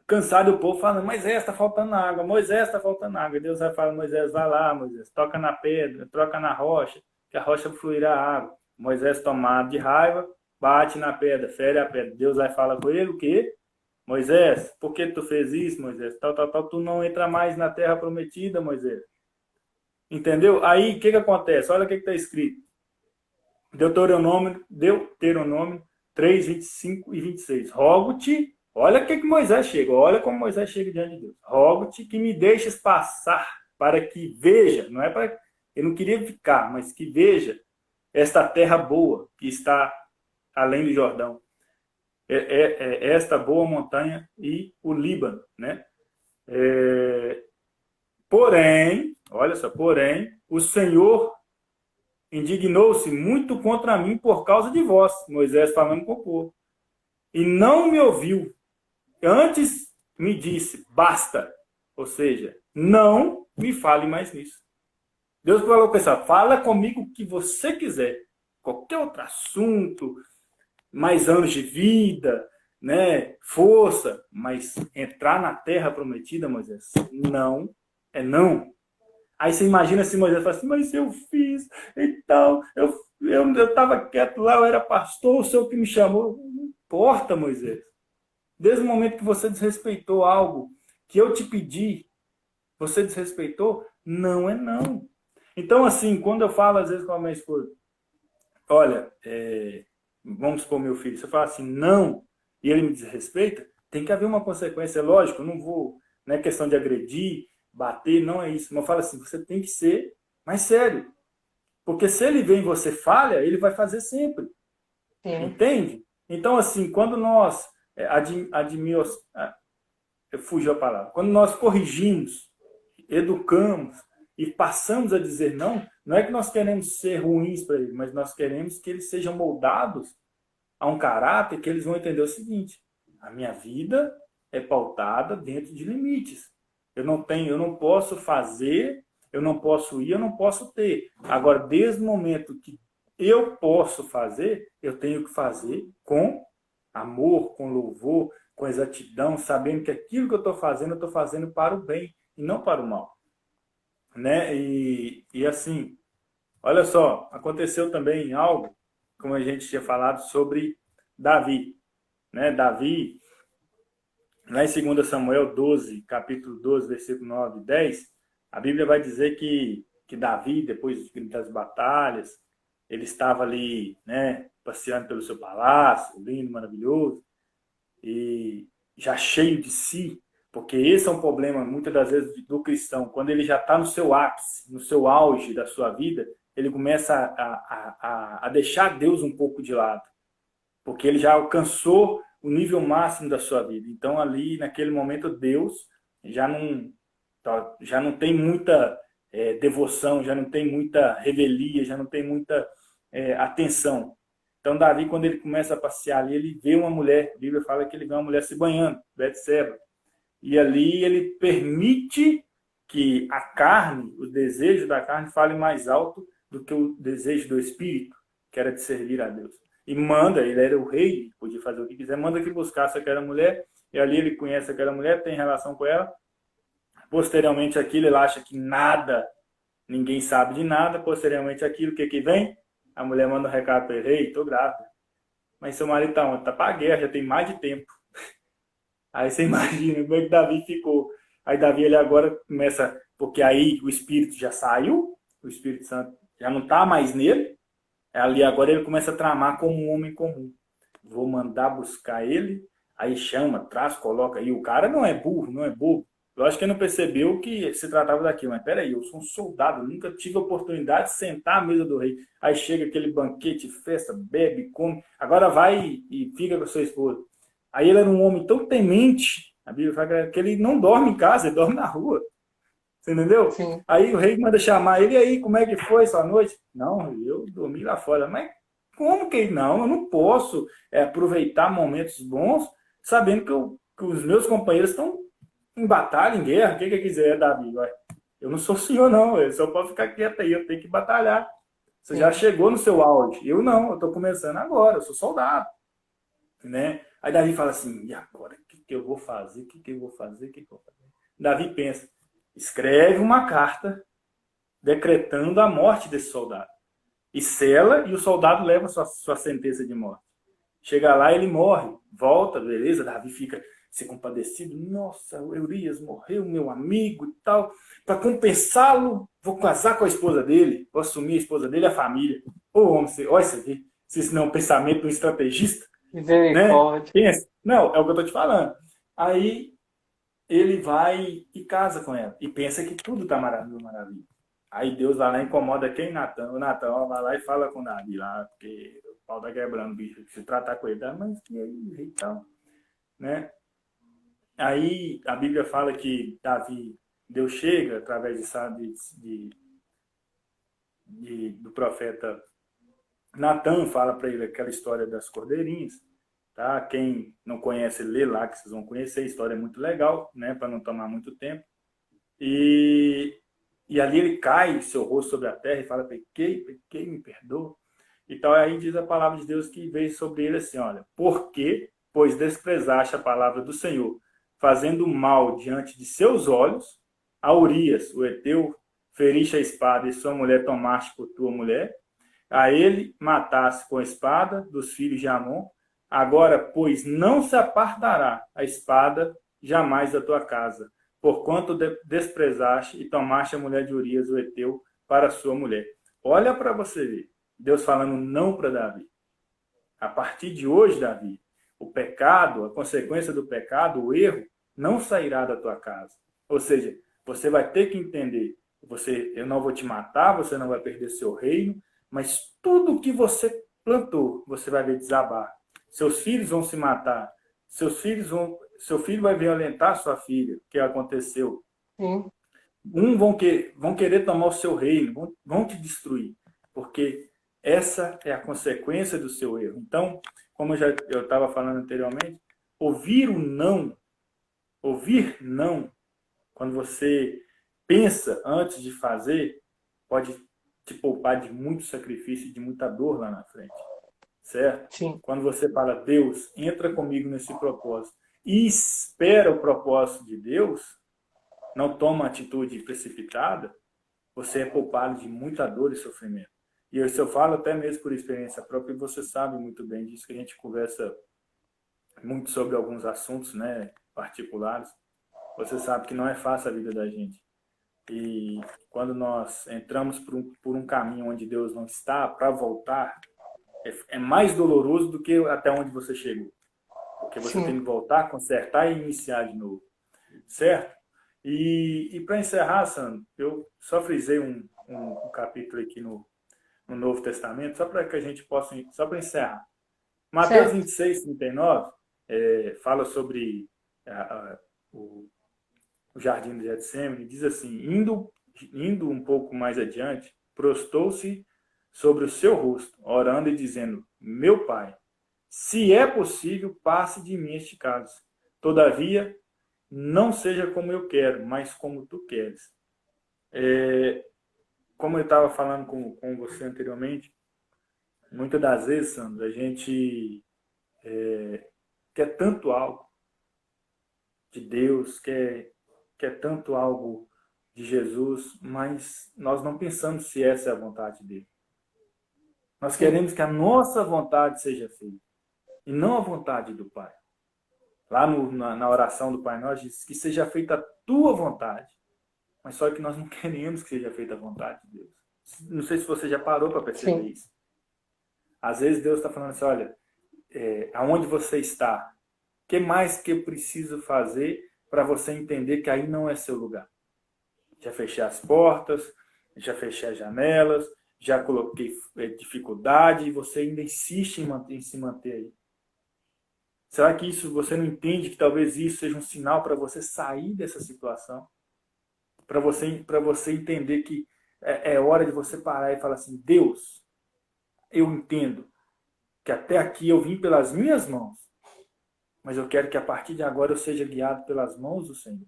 cansado, e o povo falando, Moisés, tá faltando água, Moisés, tá faltando água. E Deus vai falar, Moisés, vai lá, Moisés, toca na pedra, troca na rocha, que a rocha fluirá água. Moisés, tomado de raiva, bate na pedra, fere a pedra. Deus vai falar com ele o quê? Moisés, por que tu fez isso, Moisés? Tu não entra mais na terra prometida, Moisés. Entendeu? Aí, o que acontece? Olha o que está escrito. Deuteronômio 3, 25 e 26. Rogo-te, olha o que Moisés chega, olha como Moisés chega diante de Deus. Rogo-te que me deixes passar para que veja, não é para... Eu não queria ficar, mas que veja esta terra boa que está além do Jordão. Esta boa montanha e o Líbano, né? Porém, olha só, porém, o Senhor indignou-se muito contra mim por causa de vós, Moisés falando com o povo, e não me ouviu. Antes me disse, basta, ou seja, não me fale mais nisso. Deus falou com essa, fala comigo o que você quiser, qualquer outro assunto, mais anos de vida, né, força, mas entrar na terra prometida, Moisés, não é não. Aí você imagina se Moisés fala assim, mas eu fiz e tal, eu estava quieto lá, eu era pastor, o senhor que me chamou. Não importa, Moisés. Desde o momento que você desrespeitou algo que eu te pedi, você desrespeitou, não é não. Então, assim, quando eu falo às vezes com a minha esposa, olha, vamos supor meu filho, se eu falar assim, não, e ele me desrespeita, tem que haver uma consequência, lógico, eu não vou, não é questão de agredir, bater, não é isso, mas eu falo assim, você tem que ser mais sério, porque se ele vê em você falha, ele vai fazer sempre, entende? Então, assim, quando nós fugiu a palavra, quando nós corrigimos, educamos e passamos a dizer não, não é que nós queremos ser ruins para ele, mas nós queremos que eles sejam moldados a um caráter que eles vão entender o seguinte, a minha vida é pautada dentro de limites. Eu não posso fazer, eu não posso ir, eu não posso ter. Agora, desde o momento que eu posso fazer, eu tenho que fazer com amor, com louvor, com exatidão, sabendo que aquilo que eu estou fazendo para o bem e não para o mal. Né? E assim, olha só, aconteceu também algo, como a gente tinha falado, sobre Davi. Né? Davi, lá em 2 Samuel 12, capítulo 12, versículo 9 e 10, a Bíblia vai dizer que Davi, depois das batalhas, ele estava ali, né, passeando pelo seu palácio, lindo, maravilhoso, e já cheio de si, porque esse é um problema, muitas das vezes, do cristão. Quando ele já está no seu ápice, no seu auge da sua vida, ele começa a deixar Deus um pouco de lado, porque ele já alcançou o nível máximo da sua vida. Então, ali, naquele momento, Deus já não tem muita devoção, já não tem muita revelia, já não tem muita atenção. Então, Davi, quando ele começa a passear ali, ele vê uma mulher, a Bíblia fala que ele vê uma mulher se banhando, Betseba. E ali ele permite que a carne, o desejo da carne, fale mais alto do que o desejo do espírito, que era de servir a Deus. E manda, ele era o rei, podia fazer o que quiser, manda que buscasse aquela mulher, e ali ele conhece aquela mulher, tem relação com ela. Posteriormente aquilo, ele acha que nada, ninguém sabe de nada. Posteriormente aquilo, o que vem? A mulher manda um recado para ele, ei, estou grávida. Mas seu marido está onde? Está para a guerra, já tem mais de tempo. Aí você imagina como é que Davi ficou. Aí Davi, ele agora começa, porque aí o Espírito já saiu, o Espírito Santo já não está mais nele, ali agora ele começa a tramar como um homem comum. Vou mandar buscar ele, aí chama, traz, coloca. E o cara não é burro, não é bobo. Eu acho que ele não percebeu que se tratava daquilo. Mas peraí, eu sou um soldado, nunca tive a oportunidade de sentar à mesa do rei. Aí chega aquele banquete, festa, bebe, come. Agora vai e fica com a sua esposa. Aí ele era um homem tão temente, a Bíblia fala que ele não dorme em casa, ele dorme na rua. Você entendeu? Sim. Aí o rei manda chamar ele, e aí, como é que foi essa noite? Não, eu dormi lá fora. Mas como que não? Eu não posso aproveitar momentos bons sabendo que os meus companheiros estão em batalha, em guerra. O que quiser, Davi? Eu não sou o senhor, não. Eu só posso ficar quieto aí, eu tenho que batalhar. Você já Sim. chegou no seu auge. Eu não, eu estou começando agora, eu sou soldado. Né? Aí Davi fala assim, e agora? O que eu vou fazer? O que eu vou fazer? O que eu vou fazer? Davi pensa, escreve uma carta decretando a morte desse soldado. E sela, e o soldado leva sua sentença de morte. Chega lá, ele morre. Volta, beleza? Davi fica se compadecido. Nossa, o Urias morreu, meu amigo e tal. Para compensá-lo, vou casar com a esposa dele. Vou assumir a esposa dele e a família. Ô, homem, olha você vê. Se isso não é um pensamento de um estrategista, né? Misericórdia. Pensa. Não, é o que eu tô te falando. Aí ele vai e casa com ela. E pensa que tudo tá maravilha, maravilha. Aí Deus vai lá e incomoda quem? Natan. O Natan vai lá e fala com o Davi lá, porque o pau tá quebrando, bicho. Se tratar com ele, mas que aí, e tal, né? Aí a Bíblia fala que Davi, Deus chega através do profeta Natan, fala para ele aquela história das cordeirinhas. Tá? Quem não conhece, lê lá que vocês vão conhecer. A história é muito legal, né? Para não tomar muito tempo. E ali ele cai seu rosto sobre a terra e fala, pequei, me perdoa. E tal, aí diz a palavra de Deus que veio sobre ele assim, olha, por quê? Pois desprezaste a palavra do Senhor, fazendo mal diante de seus olhos, a Urias, o heteu, feriste a espada e sua mulher tomaste por tua mulher, a ele mataste com a espada dos filhos de Amon, agora, pois, não se apartará a espada jamais da tua casa, porquanto desprezaste e tomaste a mulher de Urias, o heteu, para sua mulher. Olha para você ver. Deus falando não para Davi. A partir de hoje, Davi, o pecado, a consequência do pecado, o erro, não sairá da tua casa. Ou seja, você vai ter que entender, eu não vou te matar, você não vai perder seu reino, mas tudo que você plantou, você vai ver desabar. Seus filhos vão se matar, seu filho vai violentar sua filha, que aconteceu. Sim. Vão querer tomar o seu reino, vão te destruir, porque essa é a consequência do seu erro. Então, como eu estava falando anteriormente, ouvir não, quando você pensa antes de fazer, pode te poupar de muito sacrifício e de muita dor lá na frente, certo? Sim. Quando você fala, Deus, entra comigo nesse propósito e espera o propósito de Deus, não toma atitude precipitada, você é poupado de muita dor e sofrimento. E isso eu falo até mesmo por experiência própria, e você sabe muito bem disso, que a gente conversa muito sobre alguns assuntos, né, particulares. Você sabe que não é fácil a vida da gente. E quando nós entramos por um caminho onde Deus não está, para voltar, é mais doloroso do que até onde você chegou. Porque você tem Sim. que voltar, consertar e iniciar de novo. Certo? E para encerrar, Sandro, eu só frisei um capítulo aqui no Novo Testamento, só para que a gente possa, só para encerrar. Mateus Certo. 26, 39, fala sobre o jardim de Getsemane, diz assim, indo um pouco mais adiante, prostou-se sobre o seu rosto, orando e dizendo, meu Pai, se é possível, passe de mim este cálice. Todavia, não seja como eu quero, mas como tu queres. Como eu estava falando com você anteriormente, muitas das vezes, Sandra, a gente quer tanto algo de Deus, quer tanto algo de Jesus, mas nós não pensamos se essa é a vontade dele. Nós Sim. queremos que a nossa vontade seja feita, e não a vontade do Pai. Lá na oração do Pai Nosso diz que seja feita a tua vontade. Mas só que nós não queremos que seja feita a vontade de Deus. Não sei se você já parou para perceber Sim. isso. Às vezes Deus está falando assim, olha, aonde você está? O que mais que eu preciso fazer para você entender que aí não é seu lugar. Já fechei as portas, já fechei as janelas, já coloquei dificuldade e você ainda insiste em se manter aí. Será que isso você não entende que talvez isso seja um sinal para você sair dessa situação? Para você entender que é hora de você parar e falar assim, Deus, eu entendo que até aqui eu vim pelas minhas mãos, mas eu quero que a partir de agora eu seja guiado pelas mãos do Senhor.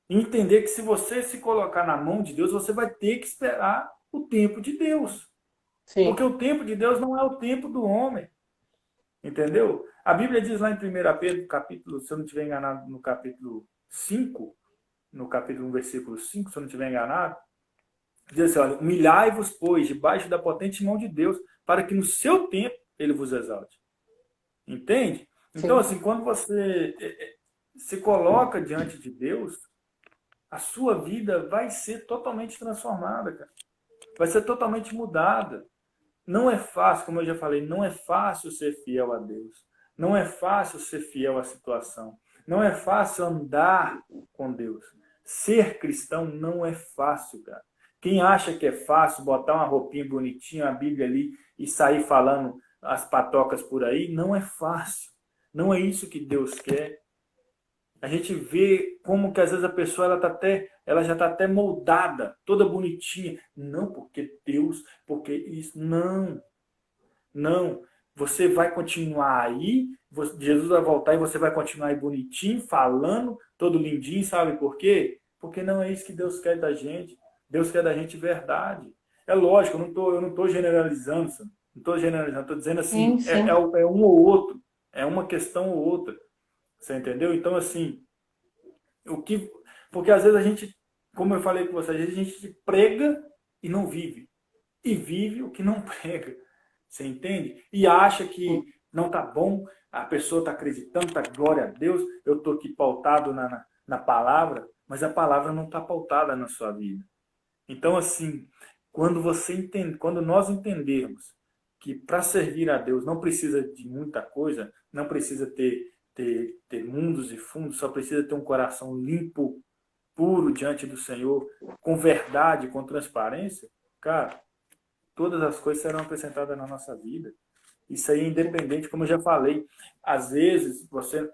E entender que se você se colocar na mão de Deus, você vai ter que esperar o tempo de Deus. Porque Sim, o tempo de Deus não é o tempo do homem. Entendeu? A Bíblia diz lá em 1 Pedro, capítulo, se eu não estiver enganado, no capítulo 5, no capítulo 1, versículo 5, se eu não estiver enganado, diz assim, olha, humilhai-vos, pois, debaixo da potente mão de Deus, para que no seu tempo ele vos exalte. Entende? Então, sim. assim, quando você se coloca diante de Deus, a sua vida vai ser totalmente transformada, cara. Vai ser totalmente mudada. Não é fácil, como eu já falei, não é fácil ser fiel a Deus. Não é fácil ser fiel à situação. Não é fácil andar com Deus. Ser cristão não é fácil, cara. Quem acha que é fácil botar uma roupinha bonitinha, a Bíblia ali e sair falando as patocas por aí, não é fácil. Não é isso que Deus quer. A gente vê como que às vezes a pessoa ela já está até moldada, toda bonitinha. Não, porque Deus, porque isso. Não, não. Você vai continuar aí, Jesus vai voltar e você vai continuar aí bonitinho, falando, todo lindinho, sabe por quê? Porque não é isso que Deus quer da gente. Deus quer da gente verdade. É lógico, eu não tô generalizando, sabe? Não estou generalizando, estou dizendo Sim, assim, sim. é um ou outro, é uma questão ou outra. Você entendeu? Então, assim, o que, porque às vezes a gente, como eu falei com você, às vezes a gente prega e não vive. E vive o que não prega. Você entende? E acha que não tá bom, a pessoa está acreditando, tá glória a Deus, eu estou aqui pautado na palavra, mas a palavra não está pautada na sua vida. Então, assim, quando nós entendermos que para servir a Deus não precisa de muita coisa, não precisa ter mundos e fundos, só precisa ter um coração limpo, puro diante do Senhor, com verdade, com transparência, cara, todas as coisas serão acrescentadas na nossa vida. Isso aí é independente, como eu já falei. Às vezes,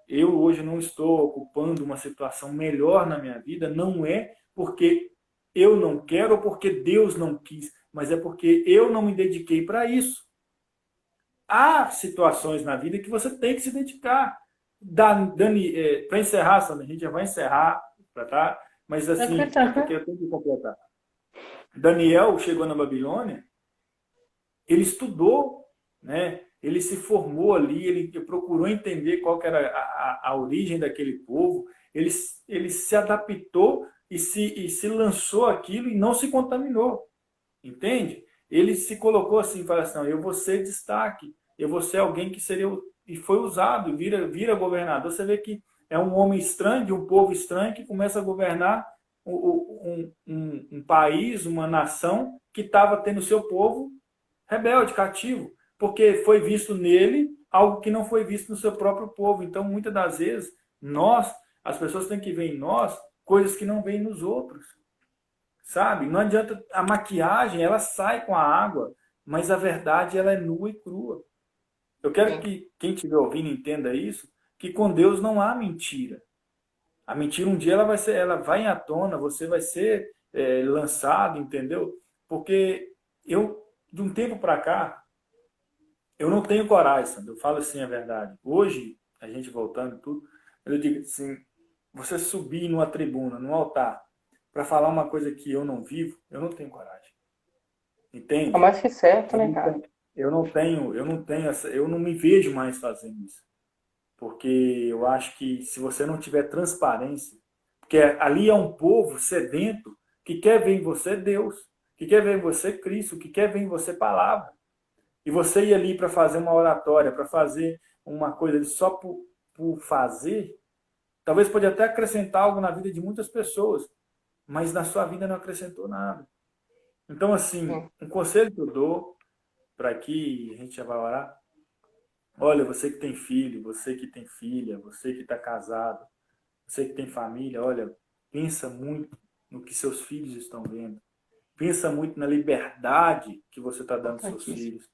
eu hoje não estou ocupando uma situação melhor na minha vida, não é porque eu não quero ou porque Deus não quis, mas é porque eu não me dediquei para isso. Há situações na vida que você tem que se dedicar. Dani, para encerrar, Sandra, a gente já vai encerrar, tá? Mas Tranquilo, assim, porque tranquilo. eu tenho que completar. Daniel chegou na Babilônia, ele estudou, né? Ele se formou ali, ele procurou entender qual que era a origem daquele povo, ele se adaptou e se lançou aquilo e não se contaminou, entende? Ele se colocou assim, fala assim, não, eu vou ser destaque, eu vou ser alguém que seria, e foi usado, vira governador. Você vê que é um homem estranho, de um povo estranho, que começa a governar um país, uma nação que estava tendo seu povo rebelde, cativo, porque foi visto nele algo que não foi visto no seu próprio povo. Então, muitas das vezes, as pessoas têm que ver em nós coisas que não veem nos outros, sabe? Não adianta, a maquiagem, ela sai com a água, mas a verdade, ela é nua e crua. Eu quero Sim. que quem estiver ouvindo entenda isso, que com Deus não há mentira. A mentira um dia ela vai à tona, você vai ser lançado, entendeu? Porque eu, de um tempo para cá, eu não tenho coragem, Sandro. Eu falo assim a verdade. Hoje, a gente voltando e tudo, eu digo assim, você subir numa tribuna, num altar, para falar uma coisa que eu não vivo, eu não tenho coragem. É Entende? mais que certo, Eu né, não cara? tenho, eu não me vejo mais fazendo isso. Porque eu acho que se você não tiver transparência, porque ali é um povo sedento que quer ver em você Deus, que quer ver em você Cristo, que quer ver em você palavra. E você ir ali para fazer uma oratória, para fazer uma coisa só por fazer, talvez pode até acrescentar algo na vida de muitas pessoas, mas na sua vida não acrescentou nada. Então, assim, Sim. um conselho que eu dou para aqui, a gente já vai orar. Olha, você que tem filho, você que tem filha, você que está casado, Você que tem família, olha, pensa muito no que seus filhos estão vendo. Pensa muito na liberdade que você está dando aos seus Importantíssimo. filhos,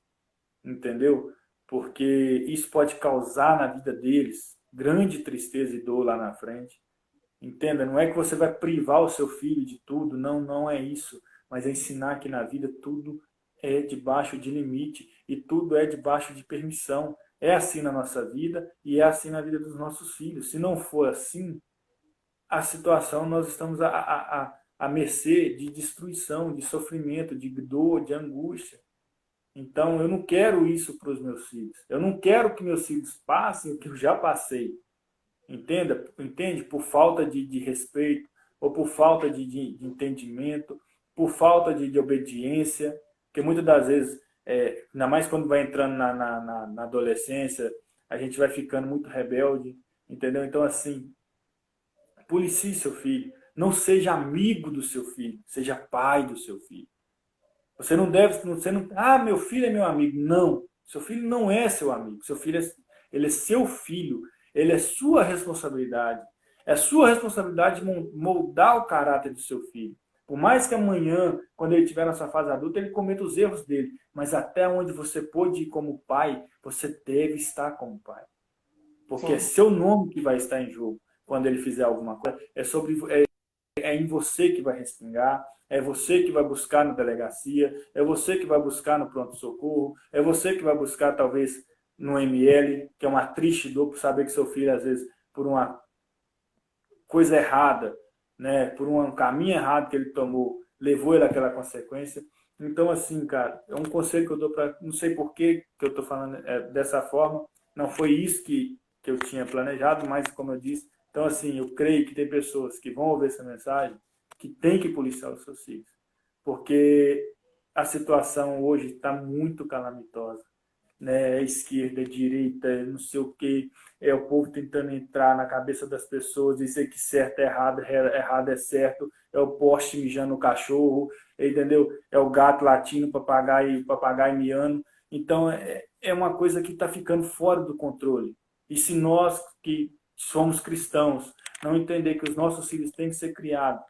entendeu? Porque isso pode causar na vida deles grande tristeza e dor lá na frente. Entenda, não é que você vai privar o seu filho de tudo, não, não é isso. Mas é ensinar que na vida tudo é debaixo de limite e tudo é debaixo de permissão. É assim na nossa vida e é assim na vida dos nossos filhos. Se não for assim, a situação nós estamos à mercê de destruição, de sofrimento, de dor, de angústia. Então, eu não quero isso para os meus filhos. Eu não quero que meus filhos passem o que eu já passei. Entende? Por falta de respeito, ou por falta de entendimento, por falta de obediência, porque muitas das vezes, ainda mais quando vai entrando na adolescência, a gente vai ficando muito rebelde, entendeu? Então, assim, policie seu filho. Não seja amigo do seu filho, seja pai do seu filho. Você não deve, você não, meu filho é meu amigo. Não, seu filho não é seu amigo. Seu filho ele é seu filho. Ele é sua responsabilidade. É sua responsabilidade moldar o caráter do seu filho. Por mais que amanhã, quando ele estiver na sua fase adulta, ele cometa os erros dele. Mas até onde você pôde ir como pai, você deve estar como pai. Porque é Sim. seu nome que vai estar em jogo quando ele fizer alguma coisa. É em você que vai respingar, é você que vai buscar na delegacia, é você que vai buscar no pronto-socorro, é você que vai buscar, talvez, no ML, que é uma triste dor por saber que seu filho, às vezes, por uma coisa errada, né, por um caminho errado que ele tomou, levou ele àquela consequência. Então, assim, cara, é um conselho que eu dou para. Não sei por que eu estou falando dessa forma, não foi isso que eu tinha planejado, mas, como eu disse, então, assim, eu creio que tem pessoas que vão ouvir essa mensagem que tem que policiar os seus filhos, porque a situação hoje está muito calamitosa, né? Esquerda, direita, não sei o que, é o povo tentando entrar na cabeça das pessoas, dizer que certo é errado, errado é certo, é o poste mijando o cachorro, entendeu? É o gato latindo, papagaio miando. Então, é uma coisa que está ficando fora do controle. E se nós que somos cristãos não entender que os nossos filhos têm que ser criados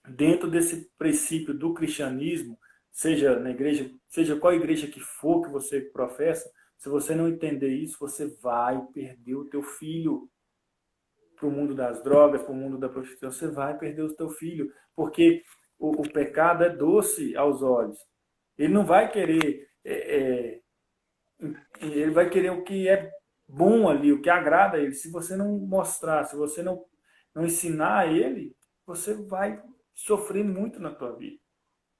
dentro desse princípio do cristianismo, seja na igreja, seja qual igreja que for que você professa, se você não entender isso, você vai perder o teu filho para o mundo das drogas, para o mundo da prostituição, você vai perder o teu filho, porque o pecado é doce aos olhos. Ele não vai querer, ele vai querer o que é bom ali, o que agrada a ele. Se você não mostrar, se você não ensinar a ele, você vai sofrer muito na tua vida,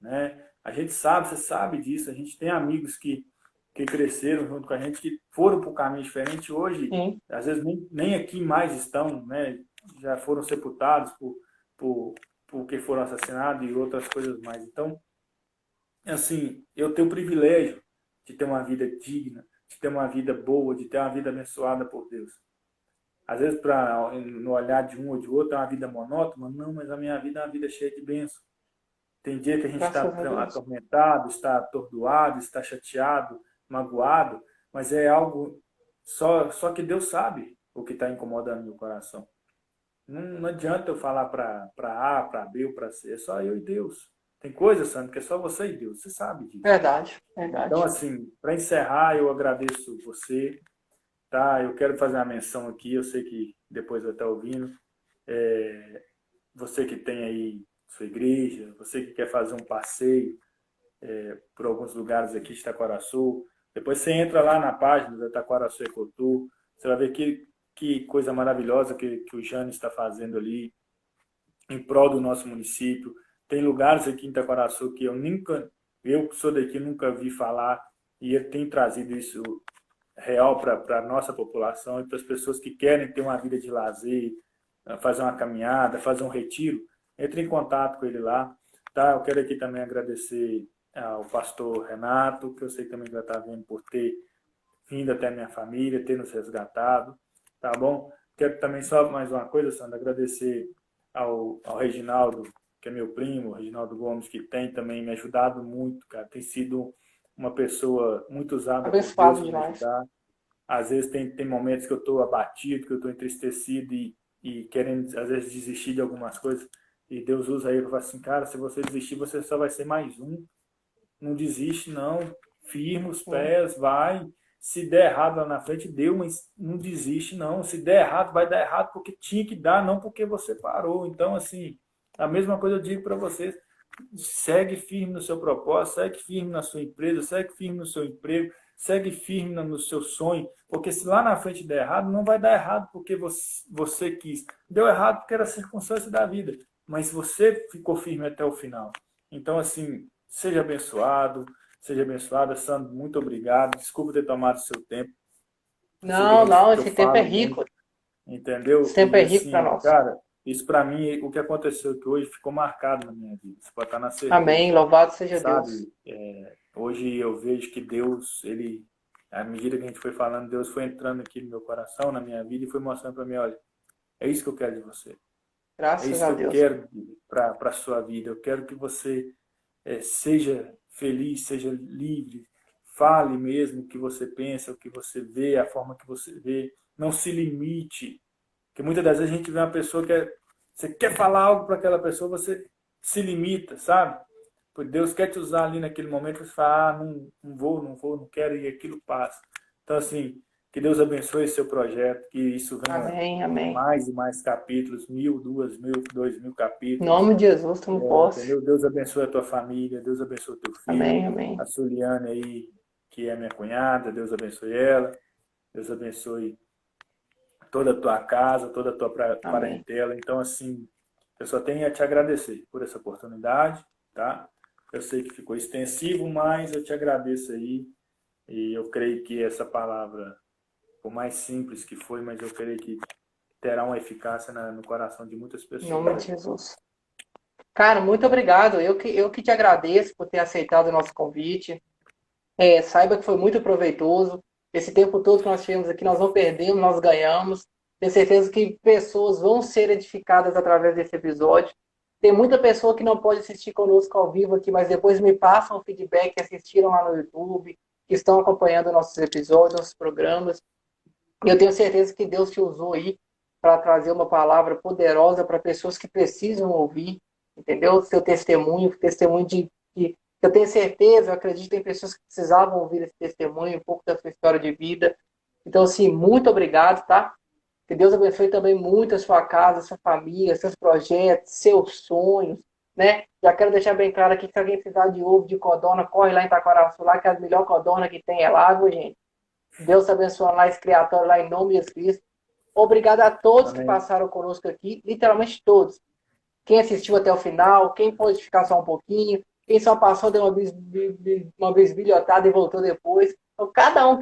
né? A gente sabe, você sabe disso, a gente tem amigos que cresceram junto com a gente, que foram para um caminho diferente hoje, Sim. às vezes nem aqui mais estão, né? Já foram sepultados por, porque foram assassinados e outras coisas mais. Então, assim, eu tenho o privilégio de ter uma vida digna, de ter uma vida boa, de ter uma vida abençoada por Deus. Às vezes, no olhar de um ou de outro, é uma vida monótona. Não, mas a minha vida é uma vida cheia de bênçãos. Tem dia que a gente está Graças a Deus. atormentado, está atordoado, está chateado, magoado, mas é algo só que Deus sabe o que está incomodando meu coração. Não adianta eu falar para A, para B ou para C, é só eu e Deus. Tem coisa, Sandro, que é só você e Deus, você sabe disso. Verdade, Então, verdade. assim, para encerrar, eu agradeço você, tá? Eu quero fazer uma menção aqui, eu sei que depois vai estar ouvindo. Você que tem aí sua igreja, você que quer fazer um passeio por alguns lugares aqui de Itaquaraçu, depois você entra lá na página da Itaquaraçu Ecotur, você vai ver que coisa maravilhosa que o Jânio está fazendo ali em prol do nosso município. Tem lugares aqui em Itaquaraçu que eu que sou daqui, nunca vi falar, e ele tem trazido isso real para a nossa população e para as pessoas que querem ter uma vida de lazer, fazer uma caminhada, fazer um retiro, entre em contato com ele lá. Tá? Eu quero aqui também agradecer ao pastor Renato, que eu sei também que vai estar vindo por ter vindo até a minha família, ter nos resgatado, tá bom? Quero também só mais uma coisa, Sandra, agradecer ao Reginaldo, que é meu primo, o Reginaldo Gomes, que tem também me ajudado muito, cara. Tem sido uma pessoa muito usada por Deus Abençoado para me demais. ajudar. Às vezes tem momentos que eu estou abatido, que eu estou entristecido e querem, às vezes, desistir de algumas coisas. E Deus usa ele e fala assim, cara, se você desistir, você só vai ser mais um. Não desiste, não. Firma os pés, vai. Se der errado lá na frente, deu, mas não desiste, não. Se der errado, vai dar errado porque tinha que dar, não porque você parou. Então, assim, a mesma coisa eu digo para vocês. Segue firme no seu propósito, segue firme na sua empresa, segue firme no seu emprego, segue firme no seu sonho, porque se lá na frente der errado, não vai dar errado porque você quis. Deu errado porque era a circunstância da vida, mas você ficou firme até o final. Então, assim, seja abençoada, Sandro, muito obrigado. Desculpa ter tomado o seu tempo. Sei Não, não, que eu esse tempo é falo rico. muito, entendeu? Esse tempo E é rico para assim, nós. cara, isso para mim, o que aconteceu aqui hoje ficou marcado na minha vida. Você pode estar na certeza, Amém. Louvado seja Deus. sabe? Hoje eu vejo que Deus, ele, à medida que a gente foi falando, Deus foi entrando aqui no meu coração, na minha vida e foi mostrando para mim, olha, é isso que eu quero de você. É Graças isso a que eu Deus. quero para a sua vida. Eu quero que você seja feliz, seja livre, fale mesmo o que você pensa, o que você vê, a forma que você vê. Não se limite. Porque muitas das vezes a gente vê uma pessoa que você quer falar algo para aquela pessoa, você se limita, sabe? Porque Deus quer te usar ali naquele momento, você fala, não vou, não quero, e aquilo passa. Então, assim, que Deus abençoe esse seu projeto, que isso venha Amém, amém. mais e mais capítulos, 1.000, 2.000, 2.000 Em capítulos. nome de Jesus, tamo posse. Entendeu? Deus abençoe a tua família, Deus abençoe o teu filho, Amém, amém. a Suliane aí, que é minha cunhada, Deus abençoe ela, Deus abençoe toda a tua casa, toda a tua Amém. parentela. Então, assim, eu só tenho a te agradecer por essa oportunidade, tá? Eu sei que ficou extensivo, mas eu te agradeço aí e eu creio que essa palavra, por mais simples que foi, mas eu creio que terá uma eficácia no coração de muitas Em pessoas nome de aí, Jesus. Cara, muito tá? obrigado. Eu que te agradeço por ter aceitado o nosso convite. Saiba que foi muito proveitoso. Esse tempo todo que nós tivemos aqui, nós não perdemos, nós ganhamos. Tenho certeza que pessoas vão ser edificadas através desse episódio. Tem muita pessoa que não pode assistir conosco ao vivo aqui, mas depois me passam o feedback que assistiram lá no YouTube, que estão acompanhando nossos episódios, nossos programas. E eu tenho certeza que Deus te usou aí para trazer uma palavra poderosa para pessoas que precisam ouvir, entendeu? Seu testemunho, testemunho de eu tenho certeza, eu acredito que tem pessoas que precisavam ouvir esse testemunho, um pouco da sua história de vida. Então, assim, muito obrigado, tá? Que Deus abençoe também muito a sua casa, a sua família, seus projetos, seus sonhos, né? Já quero deixar bem claro aqui que se alguém precisar de ovo, de codorna, corre lá em Itaquaraçu, lá, que a melhor codorna que tem é lá, viu, gente? Deus abençoe lá esse criatório lá em nome de Jesus Cristo. Obrigado a todos que Amém. passaram conosco aqui, literalmente todos. Quem assistiu até o final, quem pôde ficar só um pouquinho, quem só passou, deu uma bisbilhotada e voltou depois. Então, cada um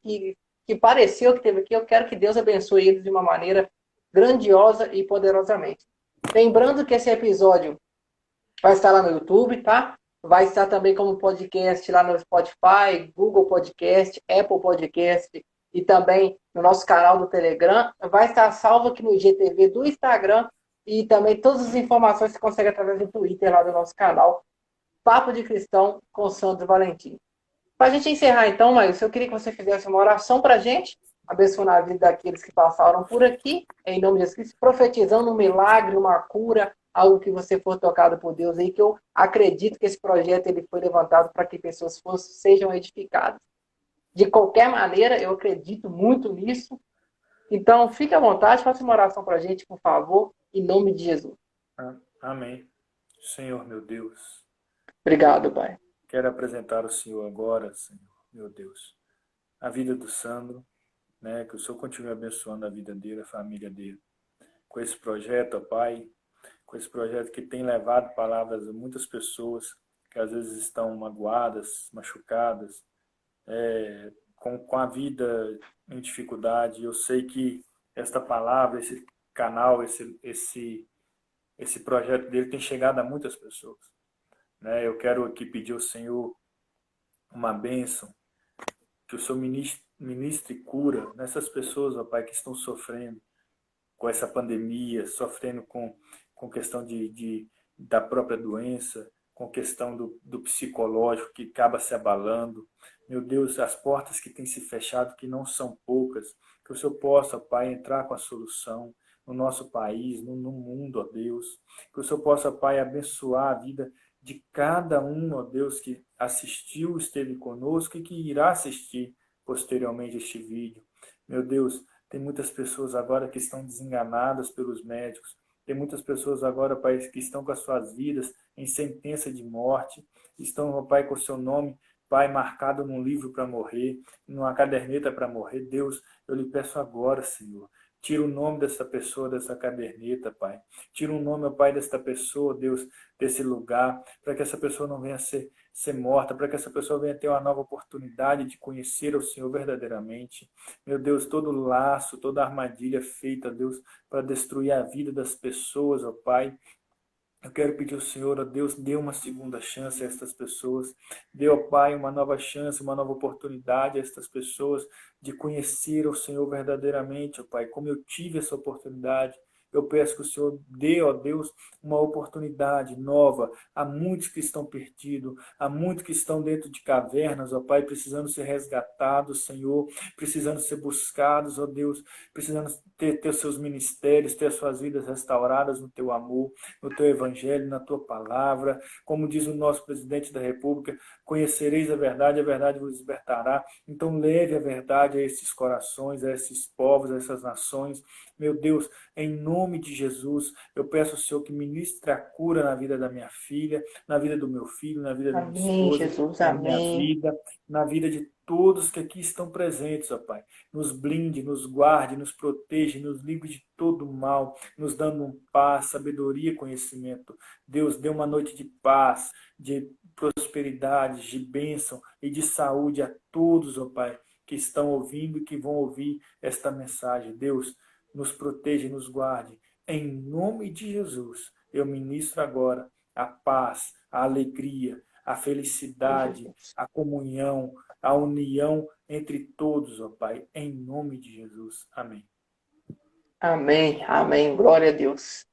que pareceu que teve aqui, eu quero que Deus abençoe eles de uma maneira grandiosa e poderosamente. Lembrando que esse episódio vai estar lá no YouTube, tá? Vai estar também como podcast lá no Spotify, Google Podcast, Apple Podcast e também no nosso canal do Telegram. Vai estar salvo aqui no IGTV do Instagram e também todas as informações você consegue através do Twitter lá do nosso canal, Papo de Cristão com Sandro Valentim. Para a gente encerrar então, Maílson, eu queria que você fizesse uma oração para a gente, abençoando a vida daqueles que passaram por aqui, em nome de Jesus Cristo, profetizando um milagre, uma cura, algo que você for tocado por Deus aí, que eu acredito que esse projeto ele foi levantado para que pessoas sejam edificadas. De qualquer maneira, eu acredito muito nisso. Então, fique à vontade, faça uma oração para a gente, por favor, em nome de Jesus. Amém. Senhor, meu Deus, Obrigado, Pai. quero apresentar ao Senhor agora, Senhor, meu Deus, a vida do Sandro, né? Que o Senhor continue abençoando a vida dele, a família dele. Com esse projeto, ó Pai, com esse projeto que tem levado palavras a muitas pessoas que às vezes estão magoadas, machucadas, com a vida em dificuldade. Eu sei que esta palavra, esse canal, esse projeto dele tem chegado a muitas pessoas, né? Eu quero aqui pedir ao Senhor uma bênção, que o Senhor ministre cura nessas pessoas, ó Pai, que estão sofrendo com essa pandemia, sofrendo com questão da própria doença, com questão do psicológico que acaba se abalando. Meu Deus, as portas que têm se fechado, que não são poucas, que o Senhor possa, Pai, entrar com a solução. no nosso país, no mundo, ó Deus. Que o Senhor possa, Pai, abençoar a vida de cada um, ó Deus, que assistiu, esteve conosco e que irá assistir posteriormente este vídeo. Meu Deus, tem muitas pessoas agora que estão desenganadas pelos médicos. Tem muitas pessoas agora, Pai, que estão com as suas vidas em sentença de morte. Estão, ó Pai, com o seu nome, Pai, marcado num livro para morrer, numa caderneta para morrer. Deus, eu lhe peço agora, Senhor, tira o nome dessa pessoa dessa caderneta, Pai. Tira o nome, ó Pai, desta pessoa, Deus, desse lugar, para que essa pessoa não venha ser morta, para que essa pessoa venha ter uma nova oportunidade de conhecer o Senhor verdadeiramente. Meu Deus, todo laço, toda armadilha feita, Deus, para destruir a vida das pessoas, ó Pai, eu quero pedir ao Senhor, ó Deus, dê uma segunda chance a estas pessoas. Dê, ó Pai, uma nova chance, uma nova oportunidade a estas pessoas de conhecer o Senhor verdadeiramente, ó Pai, como eu tive essa oportunidade. Eu peço que o Senhor dê, ó Deus, uma oportunidade nova a muitos que estão perdidos, a muitos que estão dentro de cavernas, ó Pai, precisando ser resgatados, Senhor, precisando ser buscados, ó Deus, precisando ter os seus ministérios, ter as suas vidas restauradas no Teu amor, no Teu Evangelho, na Tua palavra. Como diz o nosso presidente da República, conhecereis a verdade vos libertará. Então leve a verdade a esses corações, a esses povos, a essas nações. Meu Deus, em nome de Jesus, eu peço ao Senhor que ministre a cura na vida da minha filha, na vida do meu filho, na vida da minha Amém, esposa, Jesus, na minha amém. vida, na vida de todos que aqui estão presentes, ó Pai. Nos blinde, nos guarde, nos protege, nos livre de todo mal, nos dando um paz, sabedoria e conhecimento. Deus, dê uma noite de paz, de prosperidade, de bênção e de saúde a todos, ó Pai, que estão ouvindo e que vão ouvir esta mensagem. Deus, nos proteja e nos guarde. Em nome de Jesus, eu ministro agora a paz, a alegria, a felicidade, a comunhão, a união entre todos, ó Pai, em nome de Jesus. Amém. Amém, amém. Glória a Deus.